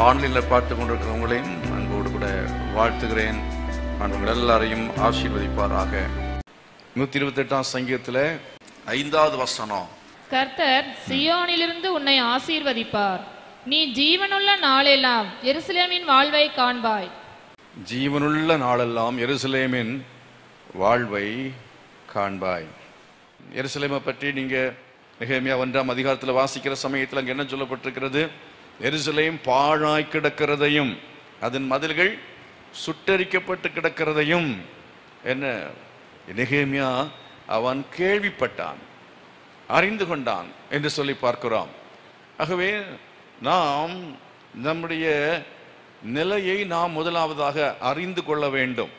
ஆன்லைனில் பார்த்து கொண்டிருக்கிறவங்களையும் அன்போடு கூட வாழ்த்துகிறேன். நான் உங்கள் எல்லாரையும் ஆசீர்வதிப்பாராக. 128ஆம் சங்கீதத்தில் 5வது வசனம். கர்த்தர் சீயோனிலிருந்து உன்னை ஆசீர்வதிப்பார். நீ ஜீவனுள்ள நாளெல்லாம் எருசலேமின் வாழ்வை காண்பாய். ஜீவனுள்ள நாளெல்லாம் எருசலேமின் வாழ்வை காண்பாய். எருசலேமை பற்றி நீங்க நெகேமியா 1ஆம் அதிகாரத்தில் வாசிக்கிற சமயத்தில் அங்கே என்ன சொல்லப்பட்டிருக்கிறது? எருசலேம் பாழாய் கிடக்கிறதையும் அதன் மதில்கள் சுட்டரிக்கப்பட்டு கிடக்கிறதையும் என்ன நெகேமியா அவன் கேள்விப்பட்டான், அறிந்து கொண்டான் என்று சொல்லி பார்க்கிறோம். ஆகவே நாம் நம்முடைய நிலையை நாம் முதலாவதாக அறிந்து கொள்ள வேண்டும்,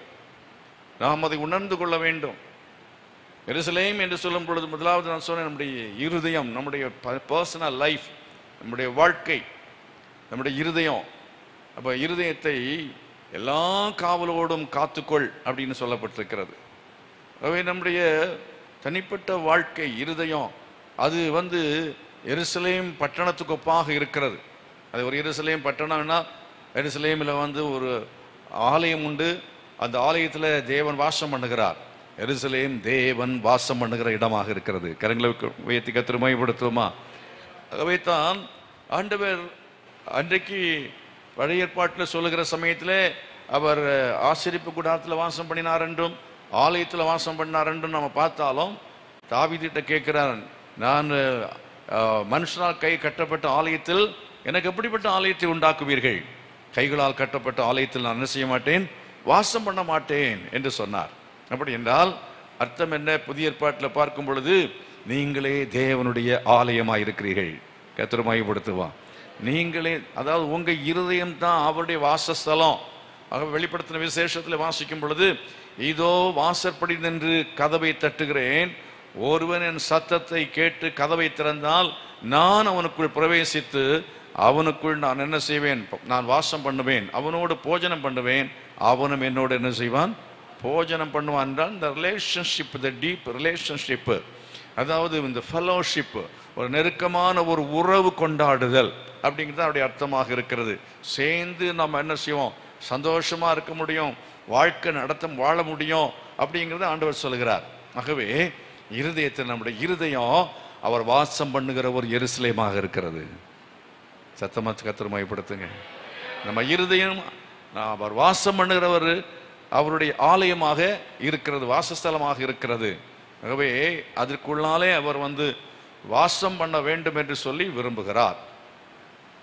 நாம் அதை உணர்ந்து கொள்ள வேண்டும். எருசலேம் என்று சொல்லும் பொழுது முதலாவது நான் சொன்னேன், நம்முடைய இருதயம், நம்முடைய பர்சனல் லைஃப், நம்முடைய வாழ்க்கை, நம்முடைய இருதயம். அப்போ இருதயத்தை எல்லா காவலோடும் காத்துக்கொள் அப்படின்னு சொல்லப்பட்டிருக்கிறது. ஆகவே நம்முடைய தனிப்பட்ட வாழ்க்கை இருதயம் அது எருசலேம் பட்டணத்துக்கு ஒப்பாக இருக்கிறது. அது ஒரு எருசலேம் பட்டணம்னா எருசலேமில் ஒரு ஆலயம் உண்டு, அந்த ஆலயத்தில் தேவன் வாசம் பண்ணுகிறார். எருசலேம் தேவன் வாசம் பண்ணுகிற இடமாக இருக்கிறது. கரங்களை உயர்த்தி கர்த்தரை மகிமைப்படுத்துவோமா? ஆகவே தான் ஆண்டவர் அன்றைக்கு பழைய ஏற்பாட்டில் சொல்லுகிற சமயத்தில் அவர் ஆசரிப்பு கூடாரத்தில் வாசம் பண்ணினார் என்றும் ஆலயத்தில் வாசம் பண்ணார் என்றும் நம்ம பார்த்தாலும், தாவீதிட்ட கேட்கிறார், நான் மனுஷனால் கை கட்டப்பட்ட ஆலயத்தில் எனக்கு எப்படிப்பட்ட ஆலயத்தை உண்டாக்குவீர்கள்? கைகளால் கட்டப்பட்ட ஆலயத்தில் நான் என்ன செய்ய மாட்டேன், வாசம் பண்ண மாட்டேன் என்று சொன்னார். அப்படி என்றால் அர்த்தம் என்ன? புதிய ஏற்பாட்டில் பார்க்கும் பொழுது நீங்களே தேவனுடைய ஆலயமாக இருக்கிறீர்கள். கர்த்தரை மகிமைப்படுத்துவான். நீங்களே, அதாவது உங்க இருதயம் தான் அவருடைய வாசஸ்தலம். ஆக வெளிப்படுத்தின விசேஷத்தில் வாசிக்கும் பொழுது, இதோ வாசற்படி நின்று கதவை தட்டுகிறேன், ஒருவன் என் சத்தத்தை கேட்டு கதவை திறந்தால் நான் அவனுக்குள் பிரவேசித்து அவனுக்குள் நான் என்ன செய்வேன், நான் வாசம் பண்ணுவேன், அவனோடு போஜனம் பண்ணுவேன், அவனும் என்னோடு என்ன செய்வான், போஜனம் பண்ணுவான் என்றால் இந்த ரிலேஷன்ஷிப், த டீப் ரிலேஷன்ஷிப், அதாவது இந்த ஃபெலோஷிப், ஒரு நெருக்கமான ஒரு உறவு கொண்டாடுதல் அப்படிங்கிறது அவருடைய அர்த்தமாக இருக்கிறது. சேர்ந்து நம்ம என்ன செய்வோம், சந்தோஷமா இருக்க முடியும், வாழ்க்கை வாழ முடியும் அப்படிங்கிறத ஆண்டவர் சொல்கிறார். ஆகவே இருதயத்தில் நம்முடைய இருதயம் அவர் வாசம் பண்ணுகிற ஒரு எருசலேமாக இருக்கிறது. சத்தமா கர்த்தரை மகிமைப்படுத்துங்க. நம்ம இருதயம் அவர் வாசம் பண்ணுகிறவர் அவருடைய ஆலயமாக இருக்கிறது, வாசஸ்தலமாக இருக்கிறது. ஆகவே அதற்குள்ளாலே அவர் வாசம் பண்ண வேண்டும் என்று சொல்லி விரும்புகிறார்.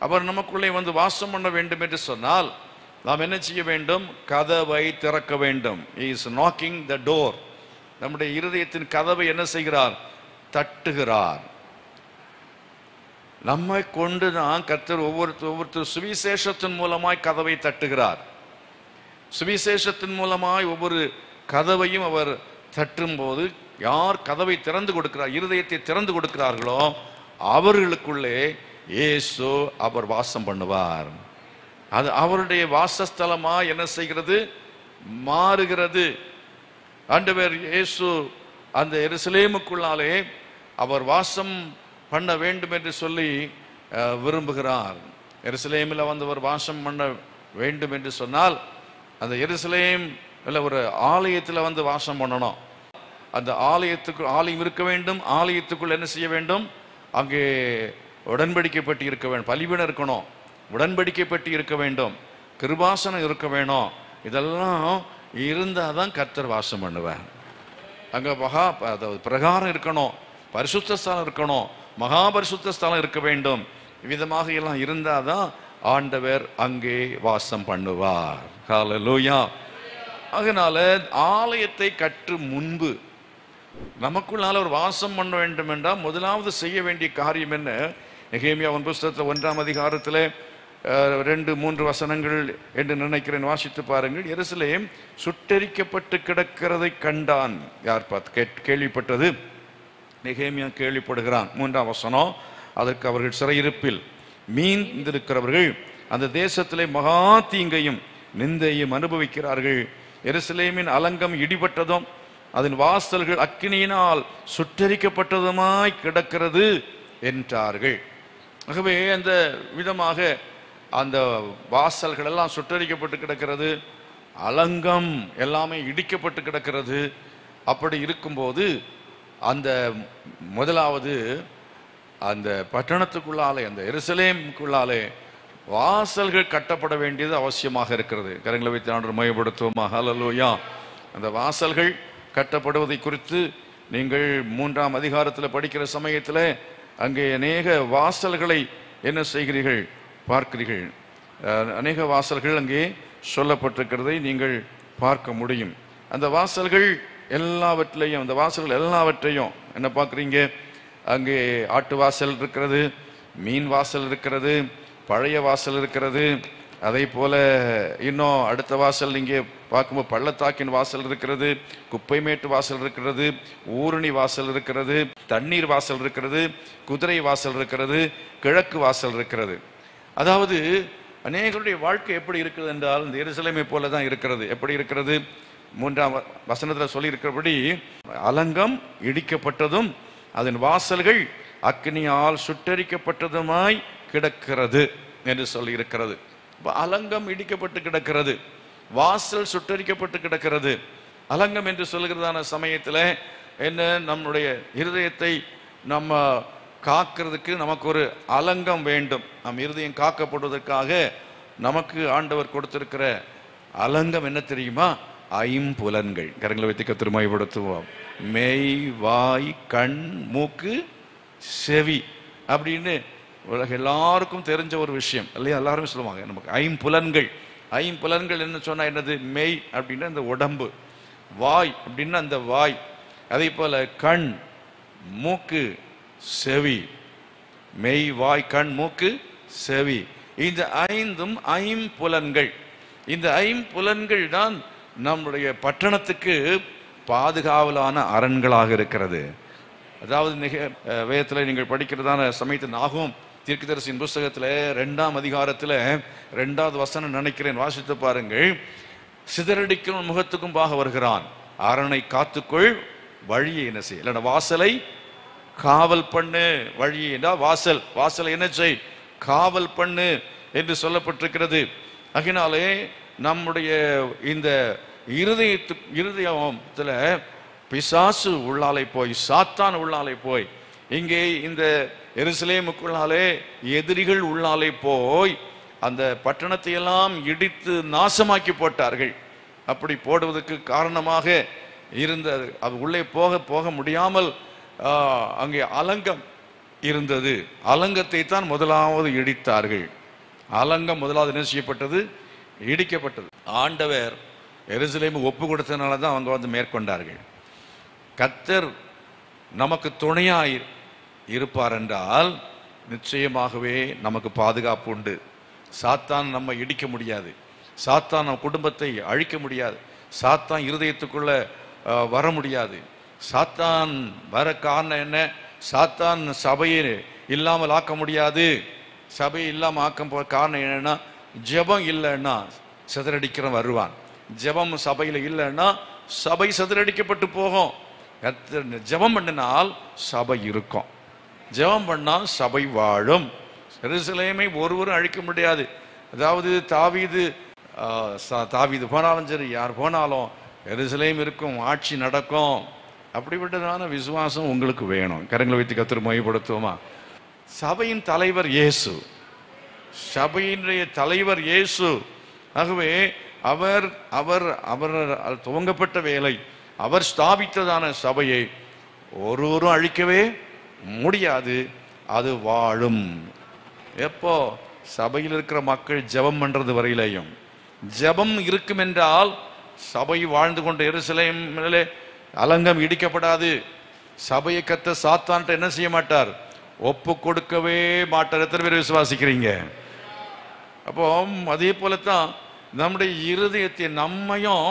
அவர் நமக்குள்ளே வாசம் பண்ண வேண்டும் என்று சொன்னால் நாம் என்ன செய்ய வேண்டும்? கதவை திறக்க வேண்டும். He is knocking the door. நம்முடைய இருதயத்தின் கதவை என்ன செய்கிறார்? தட்டுகிறார். நம்மை கொண்டுதான் கர்த்தர் ஒவ்வொருத்தர் சுவிசேஷத்தின் மூலமாய் கதவை தட்டுகிறார். சுவிசேஷத்தின் மூலமாய் ஒவ்வொரு கதவையும் அவர் தட்டும் போது யார் கதவை திறந்து கொடுக்கிறார், இருதயத்தை திறந்து கொடுக்கிறார்களோ அவர்களுக்குள்ளே இயேசு அவர் வாசம் பண்ணுவார். அது அவருடைய வாசஸ்தலமா என்ன செய்கிறது? மாறுகிறது. ஆண்டவர் இயேசு அந்த எருசலேமுக்குள்ளாலே அவர் வாசம் பண்ண வேண்டும் என்று சொல்லி விரும்புகிறார். எருசலேமில் அவர் வாசம் பண்ண வேண்டும் என்று சொன்னால் அந்த எருசலேம் ஒரு ஆலயத்தில் வாசம் பண்ணணும். அந்த ஆலயம் இருக்க வேண்டும். ஆலயத்துக்குள் என்ன செய்ய வேண்டும்? அங்கே உடன்படிக்கை பெட்டி இருக்க வேண்டும், பலிபீடம் இருக்கணும், உடன்படிக்கை பெட்டி இருக்க வேண்டும், கிருபாசனம் இருக்க வேணும். இதெல்லாம் இருந்தால் தான் கர்த்தர் வாசம் பண்ணுவார். அங்கே பிரகாரம் இருக்கணும், பரிசுத்த ஸ்தலம் இருக்கணும், மகா பரிசுத்த ஸ்தலம் இருக்க வேண்டும். விதமாக எல்லாம் இருந்தால் தான் ஆண்டவர் அங்கே வாசம் பண்ணுவார். ஹல்லேலூயா. அதனால ஆலயத்தை கட்டும் முன்பு நமக்குள்ளால ஒரு வாசம் பண்ண வேண்டும் என்றால் முதலாவது செய்ய வேண்டிய காரியம் என்ன? நெகேமியா புஸ்தகத்தில் 1ஆம் அதிகாரத்தில் 2-3 வசனங்கள் என்று நினைக்கிறேன், வாசித்து பாருங்கள். எருசலேம் சுட்டெரிக்கப்பட்டு கிடக்கிறதை கண்டான். யார் பார்த்து கேள்விப்பட்டது? நெகேமியா கேள்விப்படுகிறான். 3ஆம் வசனம், அதற்கு அவர்கள் சிறையிருப்பில் மீந்திருக்கிறவர்கள் அந்த தேசத்திலே மகா தீங்கையும் நிந்தையும் அனுபவிக்கிறார்கள். எருசலேமின் அலங்கம் இடிபட்டதும் அதன் வாசல்கள் அக்கினியினால் சுட்டெரிக்கப்பட்டதுமாய் கிடக்கிறது என்றார்கள். ஆகவே அந்த விதமாக அந்த வாசல்கள் எல்லாம் சுட்டரிக்கப்பட்டு கிடக்கிறது, அலங்கம் எல்லாமே இடிக்கப்பட்டு கிடக்கிறது. அப்படி இருக்கும்போது அந்த முதலாவது அந்த பட்டணத்துக்குள்ளாலே, அந்த எருசலேமுக்குள்ளாலே வாசல்கள் கட்டப்பட வேண்டியது அவசியமாக இருக்கிறது. கரங்களை வைத்து ஆண்டவரை மகிமைப்படுத்துவோமா? ஹல்லேலூயா. அந்த வாசல்கள் கட்டப்படுவதை குறித்து நீங்கள் 3ஆம் அதிகாரத்தில் படிக்கிற சமயத்தில் அங்கே அநேக வாசல்களை என்ன செய்கிறீர்கள் பார்க்கிறீர்கள். அநேக வாசல்கள் அங்கே சொல்லப்பட்டிருக்கிறதை நீங்கள் பார்க்க முடியும். அந்த வாசல்கள் எல்லாவற்றையும், அந்த வாசல்கள் எல்லாவற்றையும் என்ன பார்க்குறீங்க? அங்கே ஆட்டு வாசல் இருக்கிறது, மீன் வாசல் இருக்கிறது, பழைய வாசல் இருக்கிறது. அதே போல இன்னும் அடுத்த வாசல் இங்கே பார்க்கும்போது பள்ளத்தாக்கின் வாசல் இருக்கிறது, குப்பைமேட்டு வாசல் இருக்கிறது, ஊரணி வாசல் இருக்கிறது, தண்ணீர் வாசல் இருக்கிறது, குதிரை வாசல் இருக்கிறது, கிழக்கு வாசல் இருக்கிறது. அதாவது அநேகருடைய வாழ்க்கை எப்படி இருக்கிறது என்றால் இந்த எருசலேமை போல தான் இருக்கிறது. எப்படி இருக்கிறது? 3ஆம் வசனத்தில் சொல்லி இருக்கிறபடி அலங்கம் இடிக்கப்பட்டதும் அதன் வாசல்கள் அக்னியால் சுட்டரிக்கப்பட்டதுமாய் கிடக்கிறது என்று சொல்லி இருக்கிறது. அலங்கம் இடிக்கப்பட்டு கிடக்கிறது, வாசல் சுட்டரிக்கப்பட்டு கிடக்கிறது. அலங்கம் என்று சொல்லுகிறதான சமயத்தில் என்ன, நம்முடைய இருதயத்தை நம்ம காக்கிறதுக்கு நமக்கு ஒரு அலங்கம் வேண்டும். நம் இருதயம் காக்கப்படுவதற்காக நமக்கு ஆண்டவர் கொடுத்திருக்கிற அலங்கம் என்ன தெரியுமா? ஐம்புலன்கள். கரங்களை வைத்து கர்த்தரை மகிமைப்படுத்துவோம். மெய், வாய், கண், மூக்கு, செவி அப்படின்னு உலக எல்லாருக்கும் தெரிஞ்ச ஒரு விஷயம் இல்லையா? எல்லாருமே சொல்லுவாங்க நமக்கு ஐம்புலன்கள். ஐம்புலன்கள் என்ன சொன்னா என்னது? மெய் அப்படின்னா இந்த உடம்பு, வாய் அப்படின்னா அந்த வாய், அதே போல கண், மூக்கு, செவி. மெய், வாய், கண், மூக்கு, செவி. இந்த ஐந்தும் ஐம்புலன்கள். இந்த ஐம்புலன்கள் தான் நம்முடைய பட்டணத்துக்கு பாதுகாவலான அரண்களாக இருக்கிறது. அதாவது வேதத்தில் நீங்கள் படிக்கிறதான சமயத்தில் நாகும் தீர்க்கதரிசியின் புஸ்தகத்தில் 2ஆம் அதிகாரத்தில் 2வது வசனம் நினைக்கிறேன், வாசித்து பாருங்கள். சிதறடிக்கும் முகத்துக்கும் பாக வருகிறான், அரணை காத்துக்கொள், வழியை என்ன செய், இல்லைன்னா வாசலை காவல் பண்ணு. வழியை என்றால் வாசல், வாசலை என்ன செய், காவல் பண்ணு என்று சொல்லப்பட்டிருக்கிறது. அதனாலே நம்முடைய இந்த இருதயத்துல பிசாசு உள்ளாலே போய், சாத்தான் உள்ளாலே போய், இங்கே இந்த எருசலேமுக்குள்ளாலே எதிரிகள் உள்ளாலே போய் அந்த பட்டணத்தை எல்லாம் இடித்து நாசமாக்கி போட்டார்கள். அப்படி போடுவதற்கு காரணமாக இருந்த அது உள்ளே போக முடியாமல் அங்கே அலங்கம் இருந்தது. அலங்கத்தை தான் முதலாவது இடித்தார்கள். அலங்கம் முதலாவது என்ன செய்யப்பட்டது? இடிக்கப்பட்டது. ஆண்டவர் எருசலேமு ஒப்பு கொடுத்ததுனால தான் அவங்க வந்து மேற்கொண்டார்கள். கர்த்தர் நமக்கு துணையாய் இருப்பார் என்றால் நிச்சயமாகவே நமக்கு பாதுகாப்பு உண்டு. சாத்தான் நம்ம இடிக்க முடியாது, சாத்தான் நம்ம குடும்பத்தை அழிக்க முடியாது, சாத்தான் இருதயத்துக்குள்ள வர முடியாது. சாத்தான் வர காரணம் என்ன? சாத்தான் சபையை இல்லாமல் ஆக்க முடியாது. சபையை இல்லாமல் ஆக்க காரணம் என்னன்னா, ஜெபம் இல்லைன்னா சிதறடிக்கிறவன் வருவான். ஜெபம் சபையில் இல்லைன்னா சபை சிதறடிக்கப்பட்டு போகும். ஜெபம் பண்ணினால் சபை இருக்கும், ஜெபம் பண்ணால் சபை வாழும். எருசலேமை ஒருவரும் அழிக்க முடியாது. அதாவது தாவீது போனாலும் சரி, யார் போனாலும் எருசலேம் இருக்கும், ஆட்சி நடக்கும். அப்படிப்பட்டதான விசுவாசம் உங்களுக்கு வேணும். கரங்களை வைத்து கர்த்தரை மகிமைப்படுத்துவோமா? சபையின் தலைவர் இயேசு, சபையினுடைய தலைவர் இயேசு. ஆகவே அவர் அவர் அவர் துவங்கப்பட்ட வேலை, அவர் ஸ்தாபித்ததான சபையை ஒருவரும் அழிக்கவே முடியாது. அது வாழும். எப்போ? சபையில் இருக்கிற மக்கள் ஜெபம் பண்றது வரையிலையும். ஜெபம் இருக்கும் என்றால் சபை வாழ்ந்து கொண்ட எருசலேமிலே அலங்கம் இடிக்கப்படாது. சபையை கத்த சாத்தான்ட்ட என்ன செய்ய மாட்டார்? ஒப்பு கொடுக்கவே மாட்டார். எத்தனை பேர் விசுவாசிக்கிறீங்க? அப்போ அதே போலத்தான் நம்முடைய இருதயத்தை நம்மையும்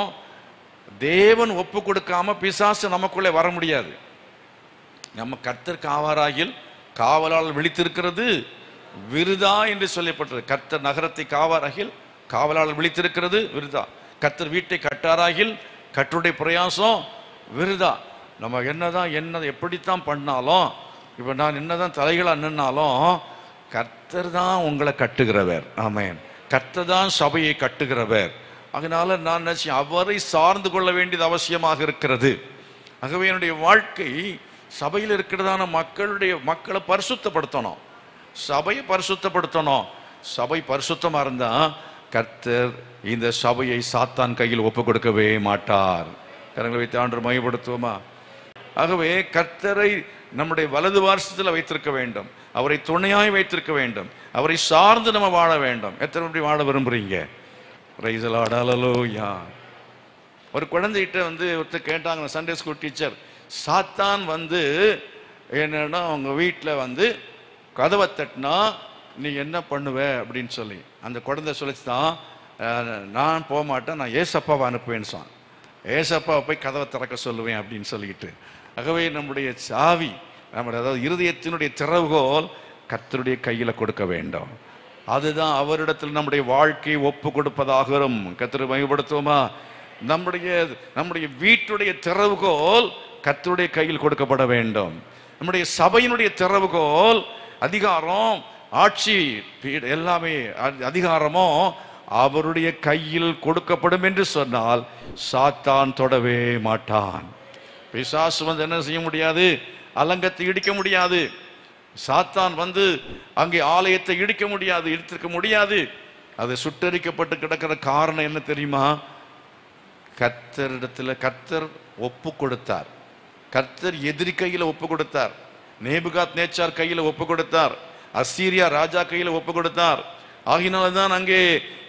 தேவன் ஒப்பு கொடுக்காம பிசாசு நமக்குள்ளே வர முடியாது. நம்ம கர்த்தர் காவாராகில் காவலால் விழித்திருக்கிறது விருதா என்று சொல்லப்பட்டது. கர்த்தர் நகரத்தை காவாராகில் காவலால் விழித்திருக்கிறது விருதா. கர்த்தர் வீட்டை கட்டாராகில் கட்டுடைய பிரயாசம் விருதா. நம்ம என்னதான் எப்படித்தான் பண்ணாலும், இப்போ நான் என்னதான் தலைகளாக நின்னாலும் கர்த்தர் தான் உங்களை கட்டுகிறவர். ஆமென். கர்த்தர் தான் சபையை கட்டுகிறவர். அதனால நான் நினைச்சேன், அவரை சார்ந்து கொள்ள வேண்டியது அவசியமாக இருக்கிறது. ஆகவே என்னுடைய வாழ்க்கை சபையில் இருக்கிறதான மக்களை பரிசுத்தப்படுத்தணும், சபையை பரிசுத்தப்படுத்தணும். சபை பரிசுத்தமா இருந்தா கர்த்தர் இந்த சபையை சாத்தான் கையில் ஒப்பு கொடுக்கவே மாட்டார். கரங்களை வைத்து ஆண்டவரை மகிமைப்படுத்துவோமா? ஆகவே கர்த்தரை நம்முடைய வலது வாரசத்தில் வைத்திருக்க வேண்டும், அவரை துணையாய் வைத்திருக்க வேண்டும், அவரை சார்ந்து நம்ம வாழ வேண்டும். எத்தனை அப்படி வாழ விரும்புறீங்க? Praise the Lord. ஹல்லேலூயா. ஒரு குழந்தைகிட்ட ஒருத்தர் கேட்டாங்க, சண்டே ஸ்கூல் டீச்சர், சாத்தான் என்னன்னா அவங்க வீட்டில் கதவை தட்டினா நீ என்ன பண்ணுவ அப்படின்னு சொல்லி. அந்த குழந்தை சொல்லிச்சுதான், நான் போக மாட்டேன், நான் ஏசப்பாவை அனுப்புவேன்னு சொன்னான். ஏசப்பாவை போய் கதவை திறக்க சொல்லுவேன் அப்படின்னு சொல்லிட்டு. ஆகவே நம்முடைய சாவி, அதாவது இருதயத்தினுடைய திறவுகோல் கர்த்தருடைய கையில கொடுக்க வேண்டும். அதுதான் அவரிடத்தில் நம்முடைய வாழ்க்கையை ஒப்பு கொடுப்பதாகும். கர்த்தரை மகிமைப்படுத்துவோமா? நம்முடைய வீட்டுடைய திறவுகோல் கர்த்தருடைய கையில் கொடுக்கப்பட வேண்டும். நம்முடைய சபையினுடைய திறவுகோல், அதிகாரம், ஆட்சி, எல்லாமே அதிகாரமோ அவருடைய கையில் கொடுக்கப்படும் என்று சொன்னால் சாத்தான் தொடவே மாட்டான். பிசாசு என்ன செய்ய முடியாது? அலங்கத்தை இடிக்க முடியாது. சாத்தான் அங்கே ஆலயத்தை இடிக்க முடியாது, இடித்திருக்க முடியாது. அது சுட்டரிக்கப்பட்டு கிடக்கிற காரணம் என்ன தெரியுமா? கர்த்தர் ஒப்பு கொடுத்தார். கர்த்தர் எதிரி கையில ஒப்பு கொடுத்தார். நேபுகாத் நேச்சார் கையில ஒப்பு கொடுத்தார். அசீரியா ராஜா கையில ஒப்பு கொடுத்தார். ஆகினால்தான் அங்கே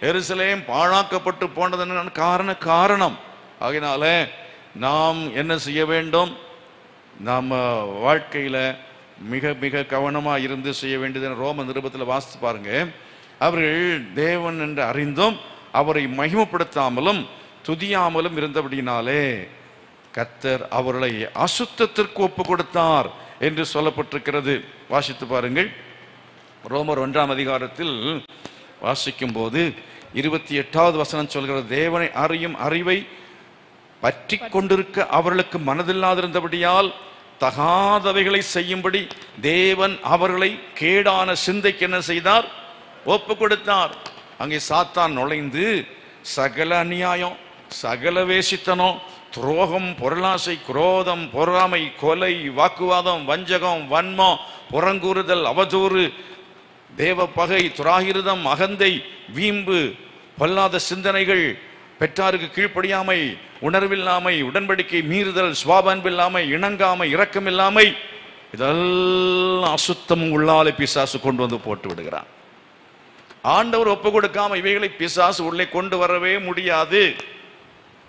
எருசலேம் பாழாக்கப்பட்டு போனது காரணம். ஆகினால நாம் என்ன செய்ய வேண்டும்? நாம் வாழ்க்கையில மிக மிக கவனமா இருந்து செய்ய வேண்டியது. ரோம நிருபத்தில் வாசித்து பாருங்க. அவர்கள் தேவன் என்று அறிந்தும் அவரை மகிமைப்படுத்தாமலும் துதியாமலும் இருந்தபடினாலே கர்த்தர் அவர்களை அசுத்தத்திற்கு ஒப்பு கொடுத்தார் என்று சொல்லப்பட்டிருக்கிறது. வாசித்து பாருங்கள். ரோமர் 1ஆம் அதிகாரத்தில் வாசிக்கும் போது 28வது வசனம் சொல்கிறது, தேவனை அறியும் அறிவை பற்றி கொண்டிருக்க அவர்களுக்கு மனதில்லாதிருந்தபடியால் தகாதவைகளை செய்யும்படி தேவன் அவர்களை கேடான சிந்தைக்கு என்ன செய்தார்? ஒப்பு கொடுத்தார். அங்கே சாத்தான் நுழைந்து சகல அநியாயம், சகல வேசித்தனம், துரோகம், பொருளாசை, குரோதம், பொறாமை, கொலை, வாக்குவாதம், வஞ்சகம், வன்மம், புறங்கூறுதல், அவதூறு, தேவ பகை, துராகிருதம், அகந்தை, வீம்பு, பொல்லாத சிந்தனைகள், பெற்றாருக்கு கீழ்ப்படியாமை, உணர்வில்லாமை, உடன்படிக்கை மீறுதல், சுவாபன்பில்லாமை, இணங்காமை, இரக்கமில்லாமை, இதெல்லாம் அசுத்தம் உள்ளாலே பிசாசு கொண்டு போட்டு விடுகிறான். ஆண்டவர் ஒப்பு கொடுக்காம இவைகளை பிசாசு உள்ளே கொண்டு வரவே முடியாது.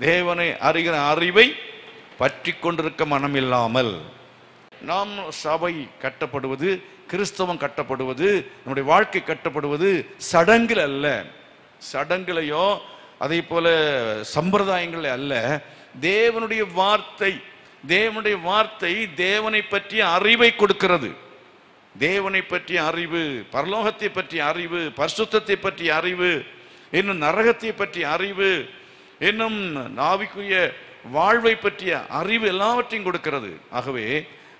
தேவனை அறிகிற அறிவை பற்றி கொண்டிருக்க மனம் இல்லாமல் நாம் சபை கட்டப்படுவது, கிறிஸ்தவம் கட்டப்படுவது, நம்முடைய வாழ்க்கை கட்டப்படுவது சடங்குல அல்ல, சடங்குலையோ அதே போல சம்பிரதாயங்கள் அல்ல. தேவனுடைய வார்த்தை, தேவனுடைய வார்த்தை தேவனை பற்றிய அறிவை கொடுக்கிறது. தேவனை பற்றிய அறிவு, பரலோகத்தை பற்றிய அறிவு, பரிசுத்தத்தை பற்றிய அறிவு, இன்னும் நரகத்தை பற்றிய அறிவு, இன்னும் ஆவிக்குரிய வாழ்வை பற்றிய அறிவு எல்லாவற்றையும் கொடுக்கிறது. ஆகவே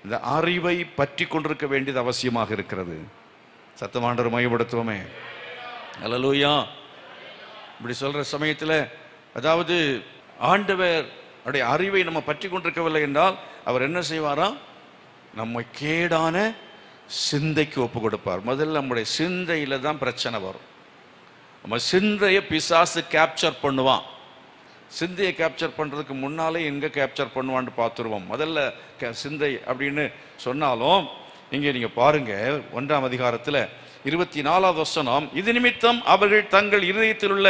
இந்த அறிவை பற்றி கொண்டிருக்க வேண்டியது அவசியமாக இருக்கிறது. சத்தமாண்டவர் மையப்படுத்துவோமே. அல்லேலூயா. இப்படி சொல்ற சமயத்தில், அதாவது ஆண்டவர் அவருடைய அறிவை நம்ம பற்றி கொண்டிருக்கவில்லை என்றால் அவர் என்ன செய்வாராம்? நம்ம கேடான சிந்தைக்கு ஒப்பு கொடுப்பார். முதல்ல நம்முடைய சிந்தையில தான் பிரச்சனை வரும். நம்ம சிந்தையை பிசாசு கேப்சர் பண்ணுவான். சிந்தையை கேப்சர் பண்றதுக்கு முன்னாலே எங்க கேப்சர் பண்ணுவான்னு பார்த்துருவோம். முதல்ல சிந்தை அப்படின்னு சொன்னாலும் இங்கே நீங்க பாருங்க, 1ஆம் அதிகாரத்துல 24வது வசனம், இது நிமித்தம் அவர்கள் தங்கள் இருதயத்தில் உள்ள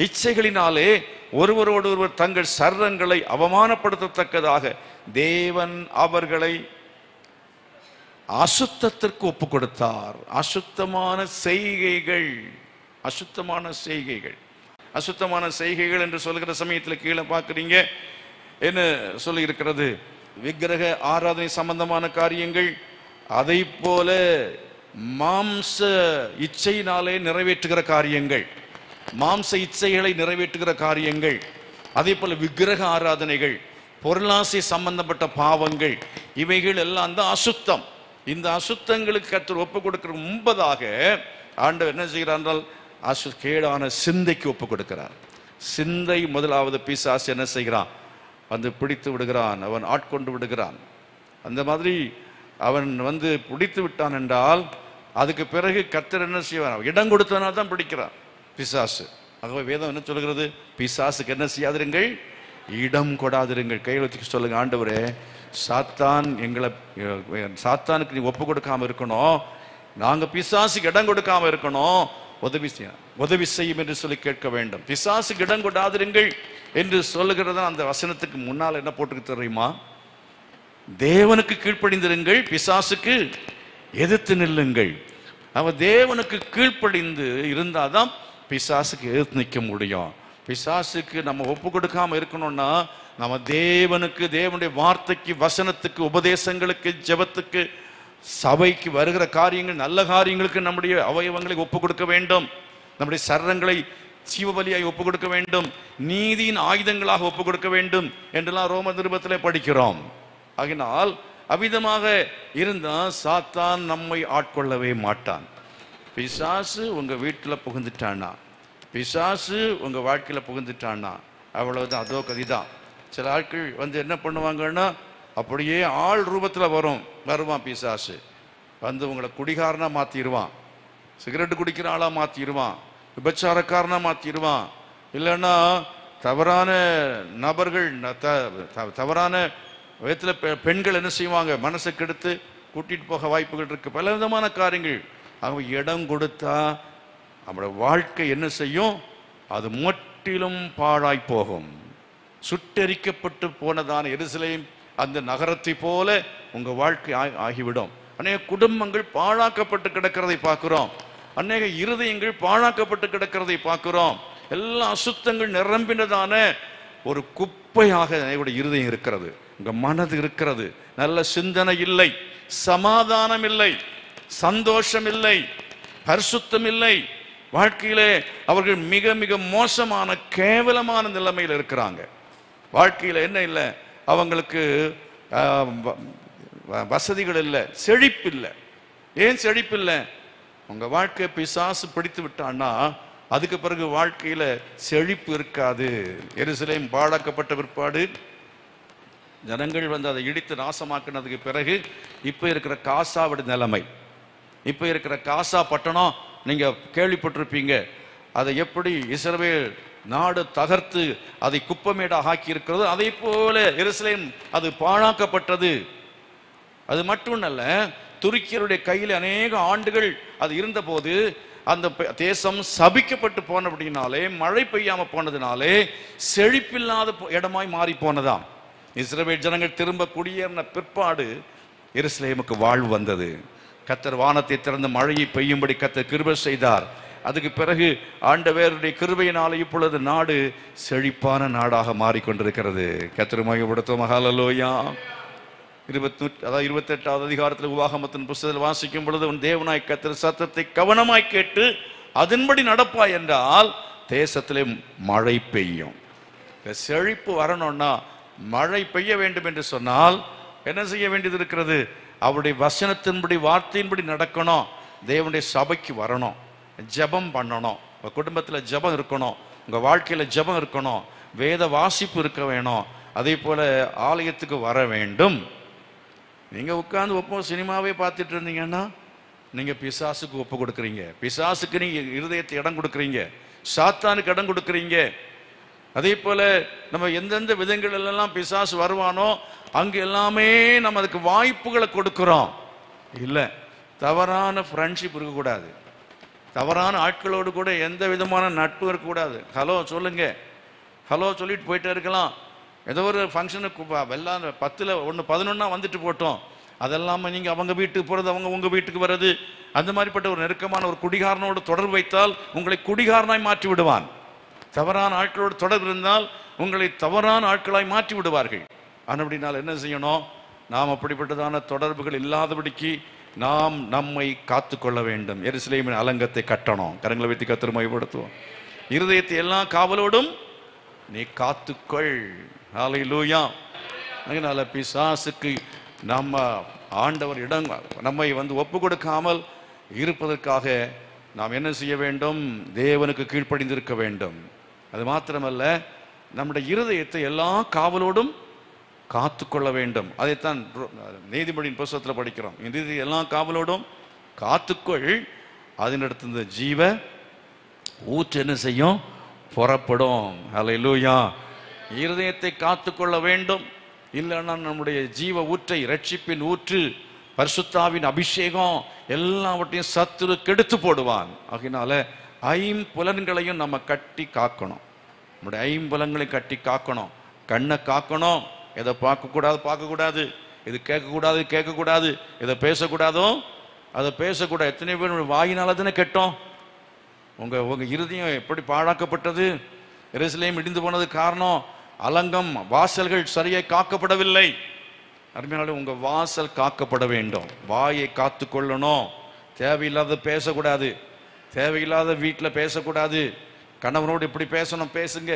இச்சைகளினாலே ஒருவரோடு ஒருவர் தங்கள் சர்ரங்களை அவமானப்படுத்தத்தக்கதாக தேவன் அவர்களை அசுத்தத்திற்கு ஒப்பு கொடுத்தார். அசுத்தமான செய்கைகள், அசுத்தமான செய்கைகள், அசுத்தமான செய்கைகள் என்று சொல்லுகிற சமயத்தில் கீழே பார்க்குறீங்க என்ன சொல்லி இருக்கிறது? விக்கிரக ஆராதனை சம்பந்தமான காரியங்கள், அதை போல மாம்ச இச்சையினாலே நிறைவேற்றுகிற காரியங்கள், மாம்ச இச்சைகளை நிறைவேற்றுகிற காரியங்கள், அதே போல விக்கிரக ஆராதனைகள், பொருளாசை சம்பந்தப்பட்ட பாவங்கள், இவைகள் எல்லாம் தான் அசுத்தம். இந்த அசுத்தங்களுக்கு கர்த்தர் ஒப்பு கொடுக்கிற முன்பதாக ஆண்டவர் என்ன செய்கிறார் என்றால் கேடான சிந்தைக்கு ஒப்பு கொடுக்கிறார். சிந்தை முதலாவது பிசாசு என்ன செய்கிறான், வந்து பிடித்து விடுகிறான், அவன் ஆட்கொண்டு விடுகிறான். அந்த மாதிரி அவன் வந்து பிடித்து விட்டான் என்றால் அதுக்கு பிறகு கர்த்தர் என்ன செய்வான், இடம் கொடுத்தனால தான் பிடிக்கிறான் பிசாசு. ஆகவே வேதம் என்ன சொல்கிறது, பிசாசுக்கு என்ன செய்யாதிருங்கள், இடம் கொடாதிருங்கள். கையில் வச்சு சொல்லுங்க, ஆண்டவரே சாத்தானுக்கு நீ ஒப்பு கொடுக்காம இருக்கணும், நாங்க பிசாசுக்கு இடம் கொடுக்காம இருக்கணும், உதவி செய்யும் என்று சொல்லி கேட்க வேண்டும். பிசாசுக்கு இடம் கொடாதிருங்கள் என்று சொல்லுகிறதா அந்த வசனத்துக்கு முன்னால் என்ன போட்டுக்கு தெரியுமா, தேவனுக்கு கீழ்ப்படிந்திருங்கள், பிசாசுக்கு எதிர்த்து நில்லுங்கள். அவன் தேவனுக்கு கீழ்ப்படிந்து இருந்தாதான் பிசாசுக்கு எதிர்த்து நிற்க முடியும். பிசாசுக்கு நம்ம ஒப்பு கொடுக்காம இருக்கணும்னா நம்ம தேவனுக்கு, தேவனுடைய வார்த்தைக்கு, வசனத்துக்கு, உபதேசங்களுக்கு, ஜெபத்துக்கு, சபைக்கு வருகிற காரியங்கள், நல்ல காரியங்களுக்கு நம்முடைய அவயவங்களை ஒப்பு கொடுக்க வேண்டும். நம்முடைய சரங்களை ஜீவபலியாய் ஒப்பு கொடுக்க வேண்டும், நீதியின் ஆயுதங்களாக ஒப்பு கொடுக்க வேண்டும் என்றெல்லாம் ரோம நிருபத்திலே படிக்கிறோம். ஆகினால் அவ்விதமாக இருந்தால் சாத்தான் நம்மை ஆட்கொள்ளவே மாட்டான். பிசாசு உங்க வீட்டில் புகுந்துட்டானா, பிசாசு உங்க வாழ்க்கையில புகுந்துட்டானா அவ்வளவுதான், அதோ கதிதான். சில ஆட்கள் வந்து என்ன பண்ணுவாங்கன்னா அப்படியே ஆள் ரூபத்தில் வருவான் பிசாசு. வந்து உங்களை குடிகாரனா மாத்திடுவான், சிகரெட்டு குடிக்கிற ஆளா மாத்திடுவான், விபச்சாரக்காரனா மாத்திடுவான், இல்லைன்னா தவறான நபர்கள், தவறான விதத்தில் பெண்கள் என்ன செய்வாங்க, மனசை கெடுத்து கூட்டிட்டு போக வாய்ப்புகள் இருக்கு, பல விதமான காரியங்கள். அவங்க இடம் கொடுத்தா நம்மளோட வாழ்க்கை என்ன செய்யும், அது முற்றிலும் பாழாய் போகும். சுட்டெரிக்கப்பட்டு போனதான எருசலேம் அந்த நகரத்தை போல உங்க வாழ்க்கை ஆகிவிடும். அநேக குடும்பங்கள் பாழாக்கப்பட்டு கிடக்கிறதை பார்க்கிறோம், அநேக இருதயங்கள் பாழாக்கப்பட்டு கிடக்கிறதை பார்க்கிறோம். எல்லா அசுத்தங்கள் நிரம்பினதான ஒரு குப்பையாக இருதயம் இருக்கிறது, உங்க மனது இருக்கிறது. நல்ல சிந்தனை இல்லை, சமாதானம் இல்லை, சந்தோஷம் இல்லை, பரிசுத்தம் இல்லை. வாழ்க்கையிலே அவர்கள் மிக மிக மோசமான கேவலமான நிலைமையில் இருக்கிறாங்க. வாழ்க்கையில் என்ன இல்லை, அவங்களுக்கு வசதிகள் இல்லை, செழிப்பு இல்லை. ஏன் செழிப்பு இல்லை? உங்க வாழ்க்கை பிசாசு பிடித்து விட்டான்னா அதுக்கு பிறகு வாழ்க்கையில செழிப்பு இருக்காது. எருசலேம் பாழாக்கப்பட்ட பிற்பாடு ஜனங்கள் வந்து அதை இடித்து நாசமாக்கினதுக்கு பிறகு இப்ப இருக்கிற காசாவுடைய நிலைமை, இப்ப இருக்கிற காசா பட்டணம் நீங்க கேள்விப்பட்டிருப்பீங்க. அதை எப்படி இஸ்ரவேல் நாடு தகர்த்து அதை குப்பமேடாக ஆக்கி இருக்கிறது, அதே போல எருசலேம் அது பாழாக்கப்பட்டது. அது மட்டுமல்ல, துருக்கியருடைய கையில் அநேக ஆண்டுகள் அது இருந்த போது அந்த தேசம் சபிக்கப்பட்டு போனபடினாலே, மழை பெய்யாம போனதுனாலே செழிப்பில்லாத இடமாய் மாறி போனதாம். இஸ்ரவேல் ஜனங்கள் திரும்ப குடியேறின பிற்பாடு எருசலேமுக்கு வாழ்வு வந்தது. கர்த்தர் வானத்தை திறந்து மழையை பெய்யும்படி கர்த்தர் கிருபை செய்தார். அதுக்கு பிறகு ஆண்டவருடைய கிருபையினாலே இப்பொழுது நாடு செழிப்பான நாடாக மாறிக்கொண்டிருக்கிறது. கர்த்தர் மகிமைப்படுத்துவோம். ஹல்லேலூயா. 28வது அதிகாரத்தில் உபாகமத்தின் புத்தகத்தில் வாசிக்கும் பொழுது, உன் தேவனாய் கர்த்தர் சத்தத்தை கவனமாய் கேட்டு அதன்படி நடப்பாய் என்றால் தேசத்திலே மழை பெய்யும். செழிப்பு வரணும்னா, மழை பெய்ய வேண்டும் என்று சொன்னால் என்ன செய்ய வேண்டியது இருக்கிறது? அவருடைய வசனத்தின்படி, வார்த்தையின்படி நடக்கணும். தேவனுடைய சபைக்கு வரணும், ஜெபம் பண்ணணும், உங்க குடும்பத்தில் ஜெபம் இருக்கணும், உங்க வாழ்க்கையில ஜெபம் இருக்கணும், வேத வாசிப்பு இருக்க வேணும். அதே போல ஆலயத்துக்கு வர வேண்டும். நீங்க உட்கார்ந்து ஒப்போ சினிமாவே பார்த்துட்டு இருந்தீங்கன்னா நீங்க பிசாசுக்கு ஒப்பு கொடுக்குறீங்க, பிசாசுக்கு நீங்க இருதயத்தை இடம் கொடுக்குறீங்க, சாத்தானுக்கு இடம் கொடுக்குறீங்க. அதே போல நம்ம எந்தெந்த விதங்கள் எல்லாம் பிசாசு வருவானோ அங்க எல்லாமே நம்ம அதுக்கு வாய்ப்புகளை கொடுக்கிறோம். இல்லை, தவறான ஃப்ரெண்ட்ஷிப் இருக்கக்கூடாது, தவறான ஆட்களோடு கூட எந்த விதமான நட்பு இருக்கக்கூடாது. ஹலோ சொல்லுங்க, ஹலோ சொல்லிட்டு போயிட்டே இருக்கலாம். ஏதோ ஒரு ஃபங்க்ஷனுக்கு வெள்ளாம் 10ல் 1 11 வந்துட்டு போட்டோம், அதெல்லாமல் நீங்கள் அவங்க வீட்டுக்கு போகிறது, அவங்க உங்கள் வீட்டுக்கு வர்றது, அந்த மாதிரிப்பட்ட ஒரு நெருக்கமான ஒரு குடிகாரனோடு தொடர்பு வைத்தால் உங்களை குடிகாரனாய் மாற்றி விடுவான். தவறான ஆட்களோடு தொடர்பு இருந்தால் உங்களை தவறான ஆட்களாய் மாற்றி விடுவார்கள். ஆனால் அப்படினால் என்ன செய்யணும்? நாம் அப்படிப்பட்டதான தொடர்புகள் இல்லாதபடிக்கு நாம் நம்மை காத்து கொள்ள வேண்டும். எருசலேமின் அலங்கத்தை கட்டணும். கரங்களை வைத்து கர்த்தரை மகிமைப்படுத்துவோம். இருதயத்தை எல்லா காவலோடும் நீ காத்துக்கொள். ஹல்லேலூயா. அதனால பிசாசுக்கு நம்ம ஆண்டவர் நம்மை ஒப்பு கொடுக்காமல் இருப்பதற்காக நாம் என்ன செய்ய வேண்டும்? தேவனுக்கு கீழ்ப்படிந்திருக்க வேண்டும். அது மாத்திரமல்ல, நம்முடைய இருதயத்தை எல்லா காவலோடும் காத்துக்கொள்ள வேண்டும். அதைத்தான் நீதிமொழியின் புத்தகத்தில் படிக்கிறோம். இந்த எல்லா காவலோடும் காத்துக்கொள், அதனிடத்து ஜீவ ஊற்று என்ன செய்யும்? புறப்படும். அல்லேலூயா. இருதயத்தை காத்துக்கொள்ள வேண்டும். இல்லைன்னா நம்முடைய ஜீவ ஊற்றை, ரட்சிப்பின் ஊற்று, பரிசுத்தாவின் அபிஷேகம் எல்லாவற்றையும் சத்துரு கெடுத்து போடுவான். ஆகையினால ஐம்புலன்களையும் நம்ம கட்டி காக்கணும். நம்முடைய ஐம்புலன்களை கட்டி காக்கணும். கண்ணை காக்கணும். எதை பார்க்கக்கூடாது, இது கேட்கக்கூடாது, இதை பேசக்கூடாதோ அதை பேசக்கூடாது. எத்தனை பேர் வாயினால தானே கெட்டோம்? உங்க இருதயம் எப்படி பாழாக்கப்பட்டது? எருசலேம் இடிந்து போனது காரணம் அலங்கம், வாசல்கள் சரியாக காக்கப்படவில்லை. அருமையானவர்களே, உங்க வாசல் காக்கப்பட வேண்டும். வாயை காத்து கொள்ளணும். தேவையில்லாத பேசக்கூடாது. தேவையில்லாத வீட்டில் பேசக்கூடாது. கணவனோடு எப்படி பேசணும் பேசுங்க,